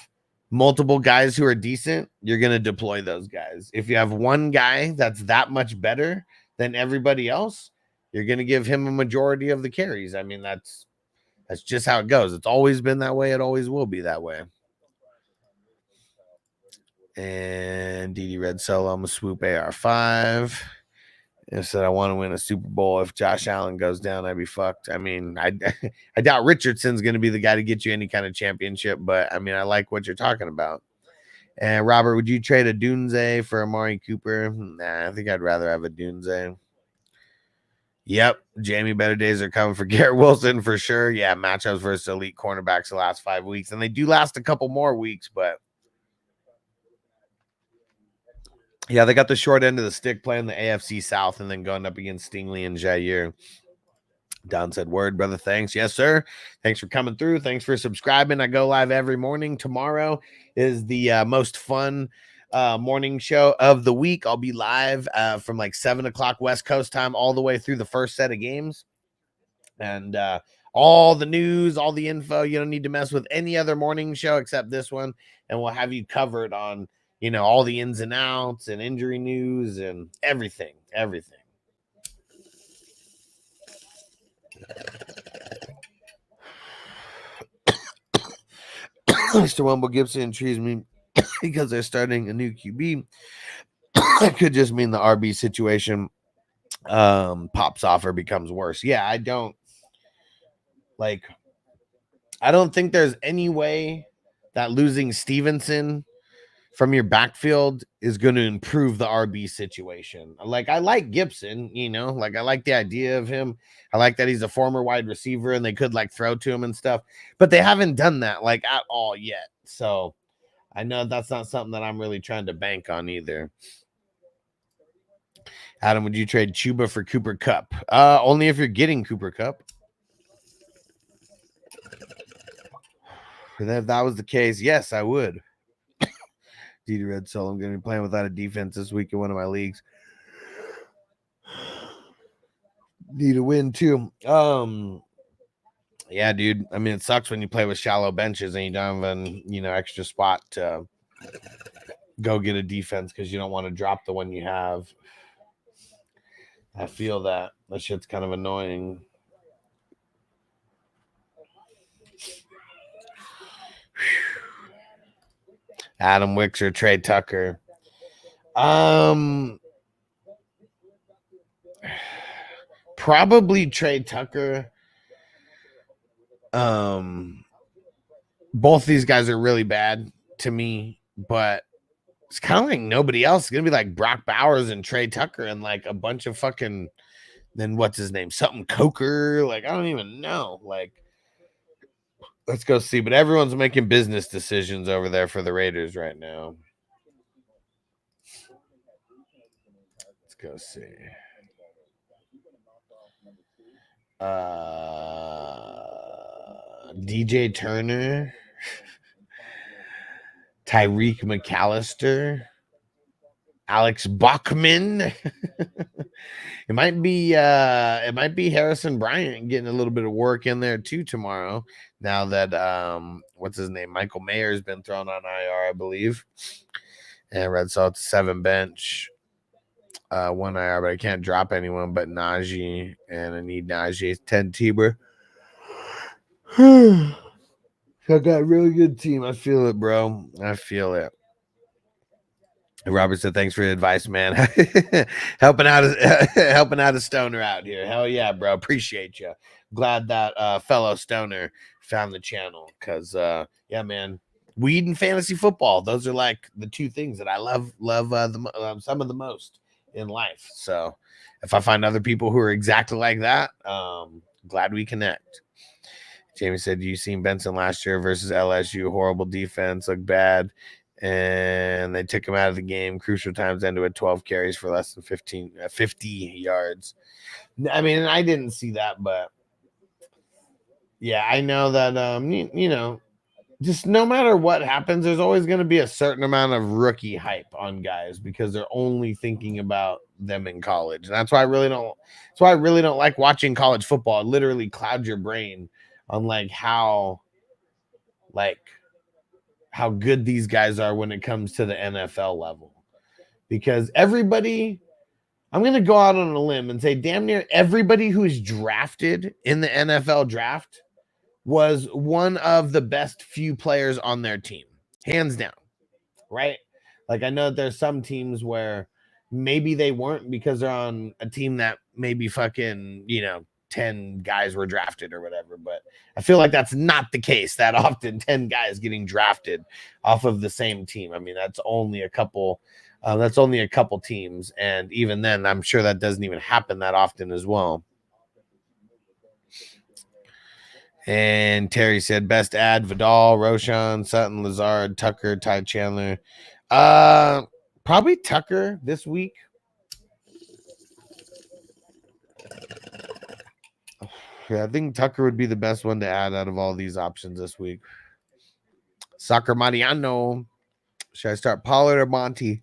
[SPEAKER 2] multiple guys who are decent, you're going to deploy those guys. If you have one guy that's that much better than everybody else, you're going to give him a majority of the carries. I mean, that's just how it goes. It's always been that way. It always will be that way. And DD Red Solo, I'm a swoop AR5. It said I want to win a Super Bowl. If Josh Allen goes down, I'd be fucked. I mean, I doubt Richardson's going to be the guy to get you any kind of championship, but I mean, I like what you're talking about. And Robert, would you trade a Dunze for Amari Cooper? Nah, I think I'd rather have a Dunze. Yep, Jamie, better days are coming for Garrett Wilson for sure. Yeah, matchups versus elite cornerbacks the last 5 weeks, and they do last a couple more weeks, but yeah, they got the short end of the stick playing the AFC South and then going up against Stingley and Jair. Don said, word, brother. Thanks. Yes, sir. Thanks for coming through. Thanks for subscribing. I go live every morning. Tomorrow is the most fun morning show of the week. I'll be live from like 7 o'clock West Coast time all the way through the first set of games. And all the news, all the info. You don't need to mess with any other morning show except this one. And we'll have you covered on, you know, all the ins and outs and injury news and everything. Mr. Wumble Gibson intrigues me because they're starting a new QB. It could just mean the RB situation pops off or becomes worse. Yeah, I don't think there's any way that losing Stevenson from your backfield is going to improve the RB situation. Like, I like Gibson, you know, like I like the idea of him. I like that he's a former wide receiver and they could like throw to him and stuff, but they haven't done that like at all yet. So I know that's not something that I'm really trying to bank on either. Adam, would you trade Chuba for Cooper Kupp? Only if you're getting Cooper Kupp. If that was the case, yes, I would. DD Red Soul, I'm going to be playing without a defense this week in one of my leagues. Need a win too. Yeah, dude. I mean, it sucks when you play with shallow benches and you don't have an, you know, extra spot to go get a defense because you don't want to drop the one you have. I feel that shit's kind of annoying. Adam Wicks or Trey Tucker. Probably Trey Tucker. Both these guys are really bad to me, but it's kind of like nobody else. It's gonna be like Brock Bowers and Trey Tucker and like a bunch of fucking, then what's his name? Something Coker. Like, I don't even know. Like, let's go see. But everyone's making business decisions over there for the Raiders right now. Let's go see. DJ Turner, Tyreek McAllister, Alex Bachman. It might be Harrison Bryant getting a little bit of work in there too tomorrow. Now that what's his name? Michael Mayer's been thrown on IR, I believe. And Red Sox 7 bench. 1 IR, but I can't drop anyone but Najee, and I need Najee's 10 Tiber. I got a really good team. I feel it, bro. I feel it. Robert said, "Thanks for the advice, man. helping out a stoner out here. Hell yeah, bro. Appreciate you. Glad that fellow stoner found the channel, because yeah, man. Weed and fantasy football. Those are like the two things that I love some of the most in life. So if I find other people who are exactly like that, glad we connect." Jamie said, "You seen Benson last year versus LSU? Horrible defense, looked bad, and they took him out of the game. Crucial times ended with 12 carries for less than 50 yards." I mean, I didn't see that, but yeah, I know that you know, just no matter what happens, there's always going to be a certain amount of rookie hype on guys because they're only thinking about them in college. And that's why I really don't like watching college football. It literally clouds your brain on like how good these guys are when it comes to the NFL level. Because everybody, I'm going to go out on a limb and say damn near everybody who's drafted in the NFL draft was one of the best few players on their team, hands down, right? Like, I know that there's some teams where maybe they weren't because they're on a team that maybe fucking, 10 guys were drafted or whatever, but I feel like that's not the case that often, 10 guys getting drafted off of the same team. I mean, that's only a couple teams, and even then, I'm sure that doesn't even happen that often as well. And Terry said, best ad, Vidal, Roshan, Sutton, Lazard, Tucker, Ty Chandler. Probably Tucker this week. Yeah, I think Tucker would be the best one to add out of all these options this week. Soccer Mariano. Should I start Pollard or Monty?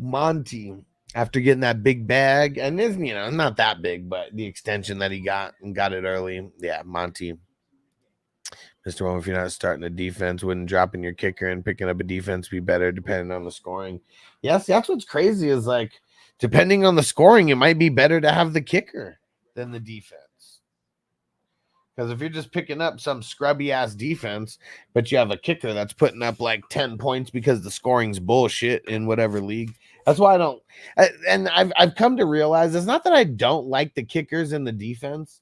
[SPEAKER 2] Monty. After getting that big bag, and it's, not that big, but the extension that he got and got it early. Yeah, Monty. Mr. One, if you're not starting a defense, wouldn't dropping your kicker and picking up a defense be better depending on the scoring? Yes, that's what's crazy is like, depending on the scoring, it might be better to have the kicker than the defense. Because if you're just picking up some scrubby ass defense, but you have a kicker that's putting up like 10 points because the scoring's bullshit in whatever league. That's why I've come to realize it's not that I don't like the kickers in the defense.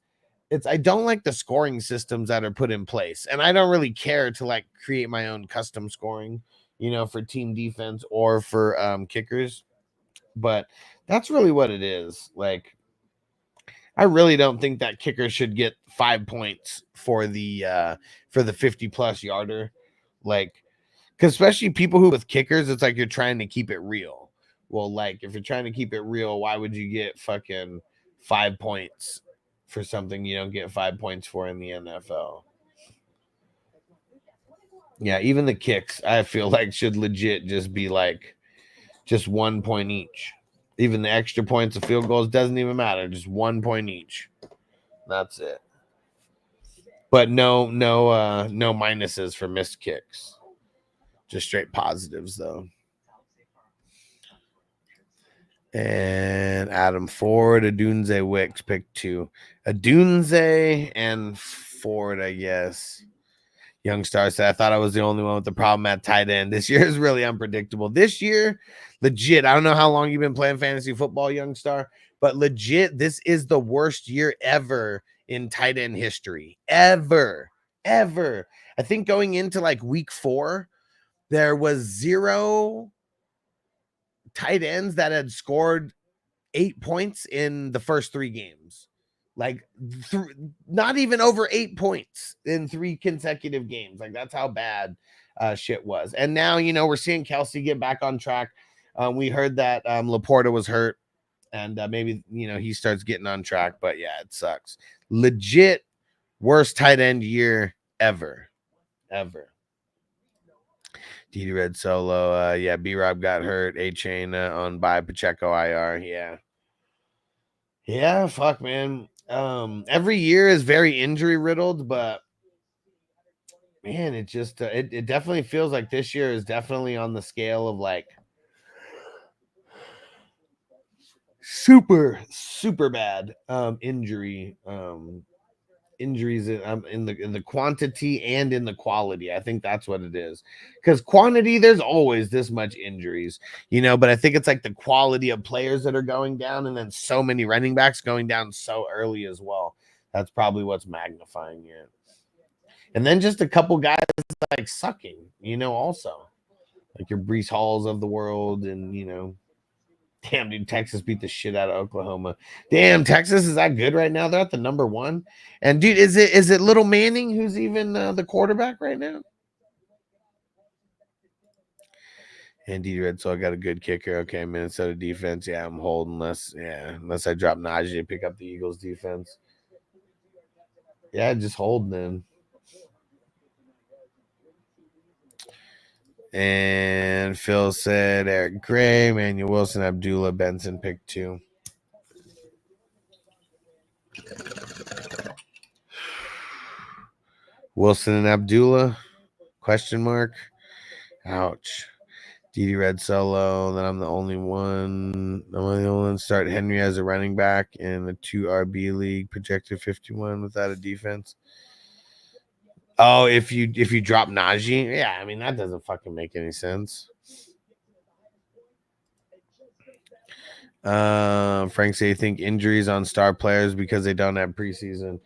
[SPEAKER 2] It's I don't like the scoring systems that are put in place. And I don't really care to like create my own custom scoring, for team defense or for kickers. But that's really what it is. Like, I really don't think that kicker should get 5 points for the 50+ yarder. Like, because especially people who with kickers, it's like you're trying to keep it real. Well, like if you're trying to keep it real, why would you get fucking 5 points for something you don't get 5 points for in the NFL? Yeah, even the kicks, I feel like should legit just be like just 1 point each. Even the extra points of field goals doesn't even matter. Just 1 point each. That's it. But no minuses for missed kicks. Just straight positives, though. And Adam Ford, Adunze Wicks, pick 2. Adunze and Ford, I guess. Youngstar said, I thought I was the only one with the problem at tight end. This year is really unpredictable. This year, legit, I don't know how long you've been playing fantasy football, Youngstar, but legit, this is the worst year ever in tight end history. Ever. I think going into like week 4, there was 0 tight ends that had scored 8 points in the first 3 games. Like not even over 8 points in 3 consecutive games. Like that's how bad shit was. And now, you know, we're seeing Kelsey get back on track. We heard that Laporta was hurt and maybe, you know, he starts getting on track, but yeah, it sucks. Legit worst tight end year ever. DD Red Solo. Yeah, B-Rob got hurt. A-Chain on by Pacheco IR. Yeah, fuck, man. Every year is very injury riddled, but man, it just it definitely feels like this year is definitely on the scale of like super bad injuries in the quantity and in the quality. I think that's what it is, because quantity, there's always this much injuries, you know, but I think it's like the quality of players that are going down, and then so many running backs going down so early as well. That's probably what's magnifying it. And then just a couple guys like sucking, you know, also like your Breece Halls of the world. And you know, damn, dude, Texas beat the shit out of Oklahoma. Damn, Texas is that good right now? They're at the number 1. And dude, is it Little Manning who's even the quarterback right now? Andy Red, so I got a good kicker. Okay, Minnesota defense. Yeah, I'm holding unless I drop Najee to pick up the Eagles defense. Yeah, just hold then. And Phil said Eric Gray, Manuel Wilson, Abdullah, Benson, pick 2. Wilson and Abdullah? Question mark. Ouch. DD Red Solo. Then I'm the only one. I'm the only one. Start Henry as a running back in the 2 RB league, projected 51 without a defense. Oh, if you drop Najee, yeah, I mean that doesn't fucking make any sense. Frank say you think injuries on star players because they don't have preseason.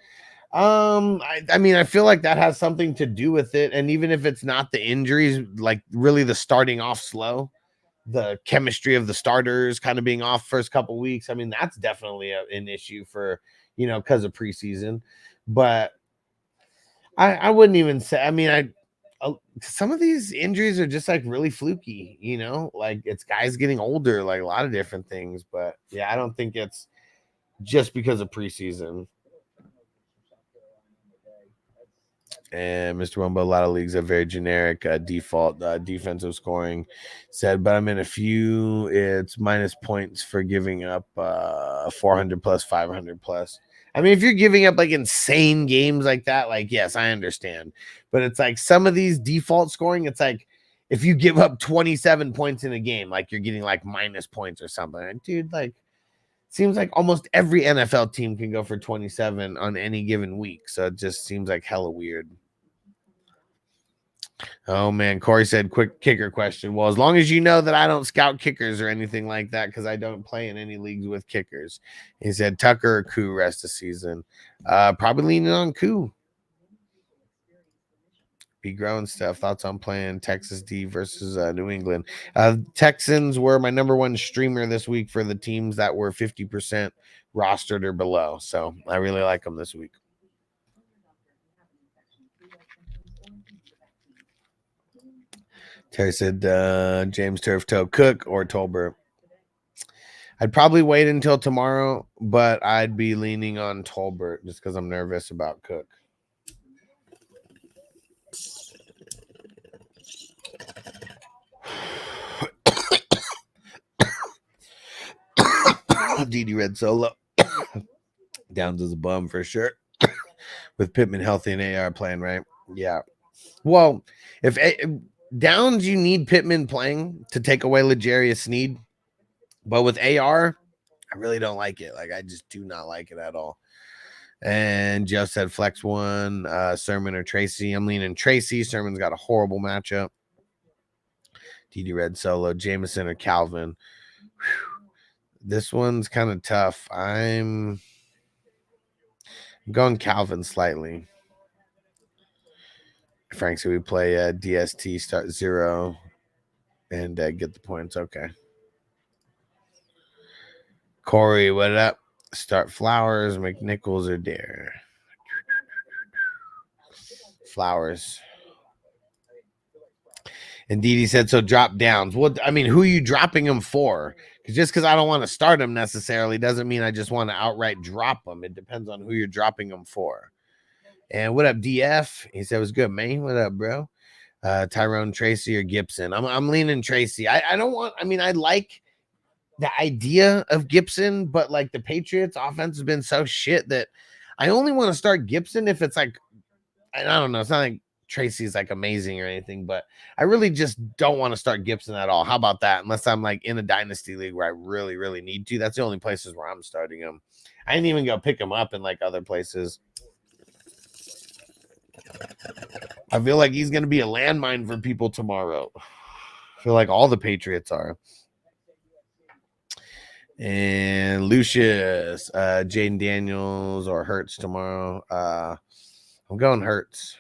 [SPEAKER 2] I mean, I feel like that has something to do with it, and even if it's not the injuries, like really the starting off slow, the chemistry of the starters kind of being off first couple weeks. I mean, that's definitely an issue for, you know, because of preseason, but. I wouldn't even say, I mean, some of these injuries are just like really fluky, you know, like it's guys getting older, like a lot of different things. But yeah, I don't think it's just because of preseason. And Mr. Wumbo, a lot of leagues have very generic default defensive scoring said, but I'm in a few. It's minus points for giving up 400 plus, 500 plus. I mean, if you're giving up like insane games like that, like, yes, I understand. But it's like some of these default scoring, it's like if you give up 27 points in a game, like you're getting like minus points or something. Like, dude, like, seems like almost every NFL team can go for 27 on any given week. So it just seems like hella weird. Oh, man. Corey said, quick kicker question. Well, as long as you know that I don't scout kickers or anything like that, because I don't play in any leagues with kickers. He said, Tucker or Koo rest of season. Probably leaning on Koo. Be growing stuff. Thoughts on playing Texas D versus New England. Texans were my number 1 streamer this week for the teams that were 50% rostered or below. So I really like them this week. Terry said James Turf Toe, Cook or Tolbert. I'd probably wait until tomorrow, but I'd be leaning on Tolbert just because I'm nervous about Cook. DD Red Solo. Downs as a bum for sure. With Pittman healthy and AR playing, right? Yeah. Well, if Downs, you need Pittman playing to take away L'Jarius Sneed. But with AR, I really don't like it. Like, I just do not like it at all. And Joe said flex one, Sermon or Tracy. I'm leaning Tracy. Sermon's got a horrible matchup. TD Red solo, Jameson or Calvin. Whew. This one's kind of tough. I'm going Calvin slightly. Frank said we play DST, start 0, and get the points. Okay. Corey, what up? Start Flowers, McNichols, or Dare? Flowers. Indeed, he said, so drop downs. Well, I mean, who are you dropping them for? Because just because I don't want to start them necessarily doesn't mean I just want to outright drop them. It depends on who you're dropping them for. And what up, DF? He said, it was good, man. What up, bro? Tyrone, Tracy, or Gibson? I'm leaning Tracy. I don't want, I mean, I like the idea of Gibson, but like the Patriots offense has been so shit that I only want to start Gibson if it's like, I don't know, it's not like Tracy's like amazing or anything, but I really just don't want to start Gibson at all. How about that? Unless I'm like in a dynasty league where I really, really need to. That's the only places where I'm starting him. I didn't even go pick him up in like other places. I feel like he's going to be a landmine for people tomorrow. I feel like all the Patriots are. And Lucius, Jaden Daniels or Hurts tomorrow. I'm going Hurts.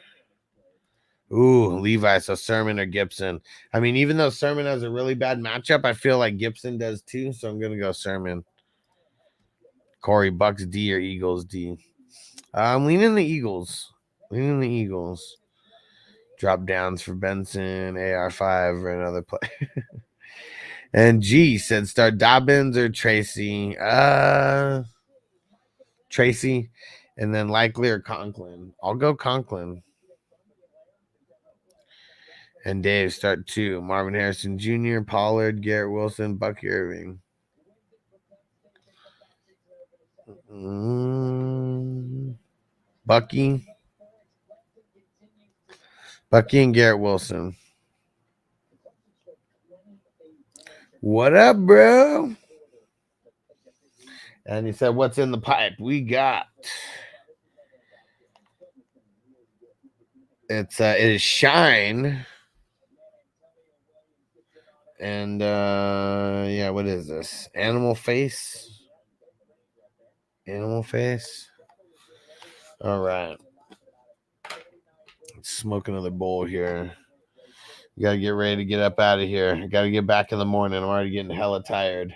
[SPEAKER 2] Ooh, Levi, so Sermon or Gibson. I mean, even though Sermon has a really bad matchup, I feel like Gibson does too, so I'm going to go Sermon. Corey, Bucks D or Eagles D? I'm leaning the Eagles. Leaning the Eagles. Drop downs for Benson, AR5, or another play. And G said start Dobbins or Tracy. Tracy. And then Likely or Conklin. I'll go Conklin. And Dave, start 2. Marvin Harrison Jr., Pollard, Garrett Wilson, Bucky Irving. Bucky and Garrett Wilson. What up, bro? And he said, what's in the pipe? We got... it is Shine. And yeah, what is this? Animal face. All right. Let's smoke another bowl here. You gotta get ready to get up out of here. I gotta get back in the morning. I'm already getting hella tired.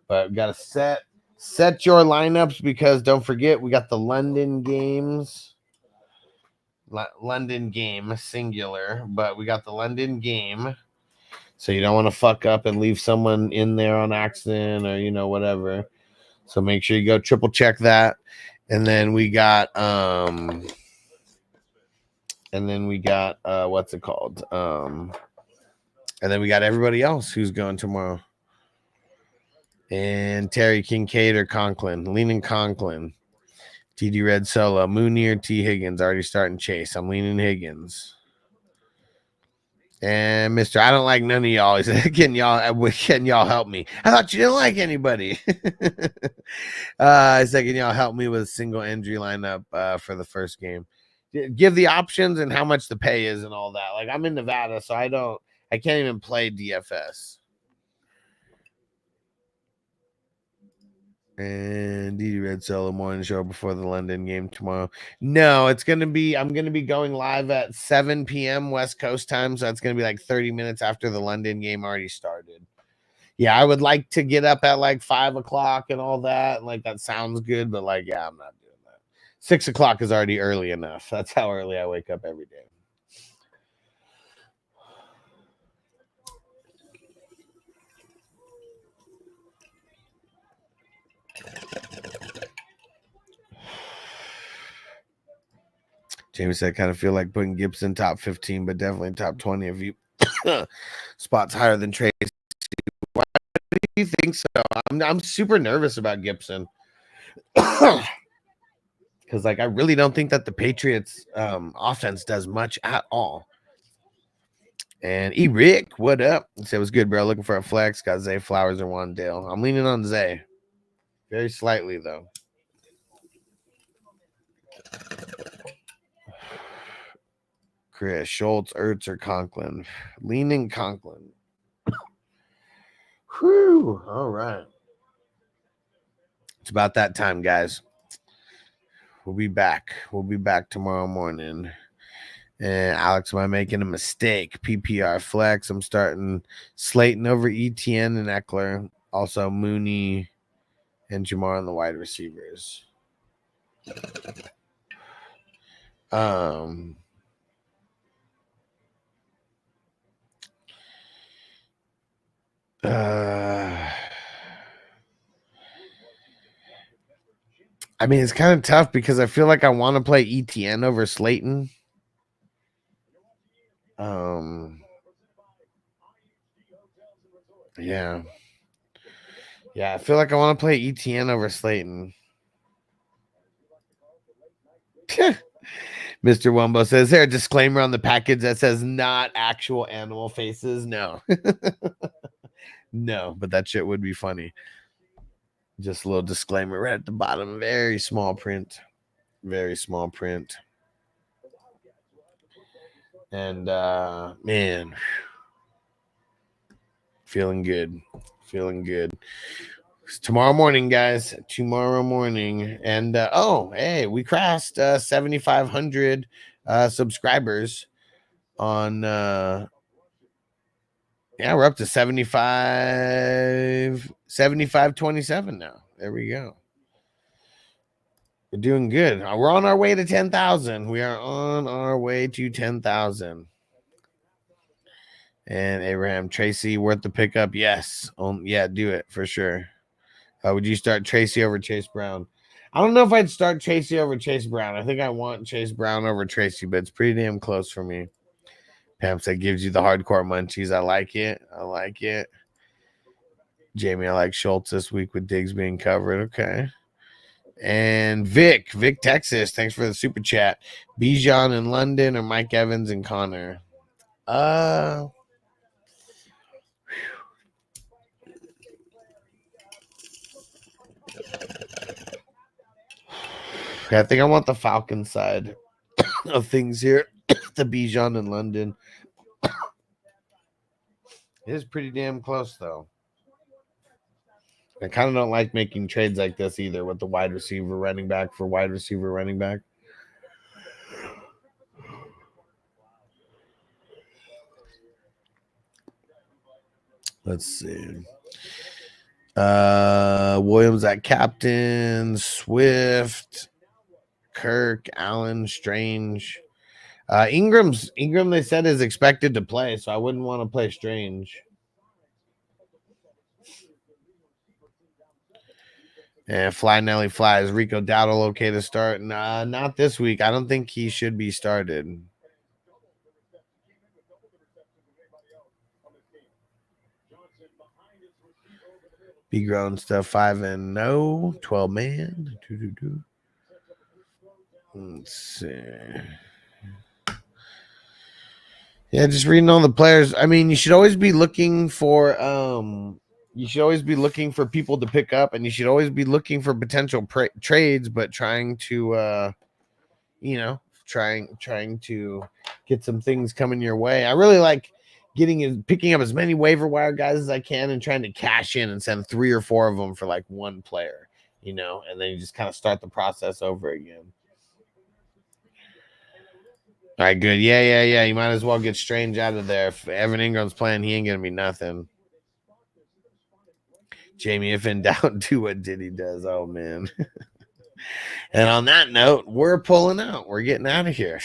[SPEAKER 2] But gotta set your lineups, because don't forget we got the London games. London game singular, but we got the London game. So you don't want to fuck up and leave someone in there on accident or, whatever. So make sure you go triple check that. And then we got, what's it called? And then we got everybody else who's going tomorrow. And Terry Kincaid or Conklin, leaning Conklin. TD Red solo, Mooney or T Higgins, already starting Chase. I'm leaning Higgins. And Mr. I don't like none of y'all. He said, can y'all help me? I thought you didn't like anybody. I said, can y'all help me with a single injury lineup for the first game? Give the options and how much the pay is and all that. Like, I'm in Nevada, so I can't even play DFS. And DD Red solo morning show before the London game tomorrow. No, I'm going to be going live at 7 p.m. West Coast time. So it's going to be like 30 minutes after the London game already started. Yeah, I would like to get up at like 5 o'clock and all that. Like, that sounds good, but like, yeah, I'm not doing that. 6 o'clock is already early enough. That's how early I wake up every day. Jamie said, I kind of feel like putting Gibson top 15, but definitely top 20 of you spots higher than Tracy. Why do you think so? I'm super nervous about Gibson. Because, like, I really don't think that the Patriots offense does much at all. And Rick, what up? He said, it was good, bro. Looking for a flex. Got Zay Flowers and Wandale. I'm leaning on Zay. Very slightly, though. Chris Schultz, Ertz, or Conklin? Leaning Conklin. Whew. All right. It's about that time, guys. We'll be back. We'll be back tomorrow morning. And Alex, am I making a mistake? PPR flex. I'm starting Slayton over ETN and Eckler. Also Mooney and Jamar on the wide receivers. I mean, it's kind of tough because I feel like I want to play ETN over Slayton. Yeah. Yeah, I feel like I want to play ETN over Slayton. Mr. Wumbo says, is there a disclaimer on the package that says not actual animal faces? No. No, but that shit would be funny. Just a little disclaimer right at the bottom. Very small print. Very small print. And, man, feeling good. Feeling good. Tomorrow morning, guys. Tomorrow morning. And, oh, hey, we crossed 7,500 subscribers on, yeah, we're up to 7527 now. There we go. We're doing good. We're on our way to 10,000. We are on our way to 10,000. And Abraham Tracy, worth the pickup? Yes. Yeah, do it for sure. Would you start Tracy over Chase Brown? I don't know if I'd start Tracy over Chase Brown. I think I want Chase Brown over Tracy, but it's pretty damn close for me. Pam said gives you the hardcore munchies. I like it. I like it. Jamie, I like Schultz this week with Diggs being covered. Okay. And Vic, Texas. Thanks for the super chat. Bijan in London or Mike Evans and Connor? I think I want the Falcon side of things here. The Bijan in London. It is pretty damn close, though. I kind of don't like making trades like this either with the wide receiver running back for wide receiver running back. Let's see. Williams at captain, Swift, Kirk, Allen, Strange. Ingram, they said, is expected to play, so I wouldn't want to play Strange. And Fly Nelly Flies. Rico Dowdle okay to start? Nah, not this week. I don't think he should be started. Be grown stuff 5-0, 12 man. Let's see. Yeah, just reading all the players. I mean, you should always be looking for people to pick up, and you should always be looking for potential trades, but trying to trying to get some things coming your way. I really like picking up as many waiver wire guys as I can and trying to cash in and send 3 or 4 of them for like one player, and then you just kind of start the process over again. All right, good. Yeah. You might as well get Strange out of there. If Evan Ingram's playing, he ain't going to be nothing. Jamie, if in doubt, do what Diddy does. Oh, man. And on that note, we're pulling out. We're getting out of here.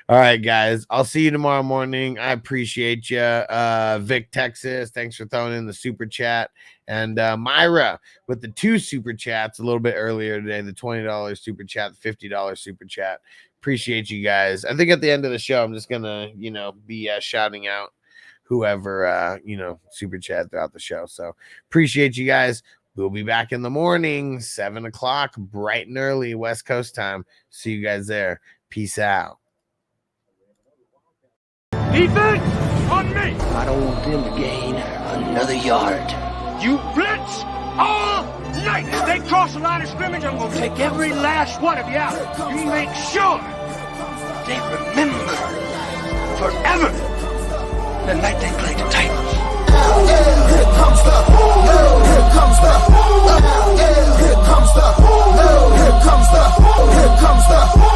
[SPEAKER 2] All right, guys. I'll see you tomorrow morning. I appreciate you. Vic, Texas, thanks for throwing in the super chat. And Myra with the 2 super chats a little bit earlier today, the $20 super chat, the $50 super chat. Appreciate you guys. I think at the end of the show, I'm just going to, be shouting out whoever, super chat throughout the show. So appreciate you guys. We'll be back in the morning, 7 o'clock, bright and early, West Coast time. See you guys there. Peace out.
[SPEAKER 3] Defense on me.
[SPEAKER 5] I don't want them to gain another yard.
[SPEAKER 3] You blitz all tonight they cross the line of scrimmage, I'm gonna take every last one of you out. You make sure they remember forever the night they played the Titans.
[SPEAKER 4] Here comes the, here comes the, here comes the, here comes the, here comes the.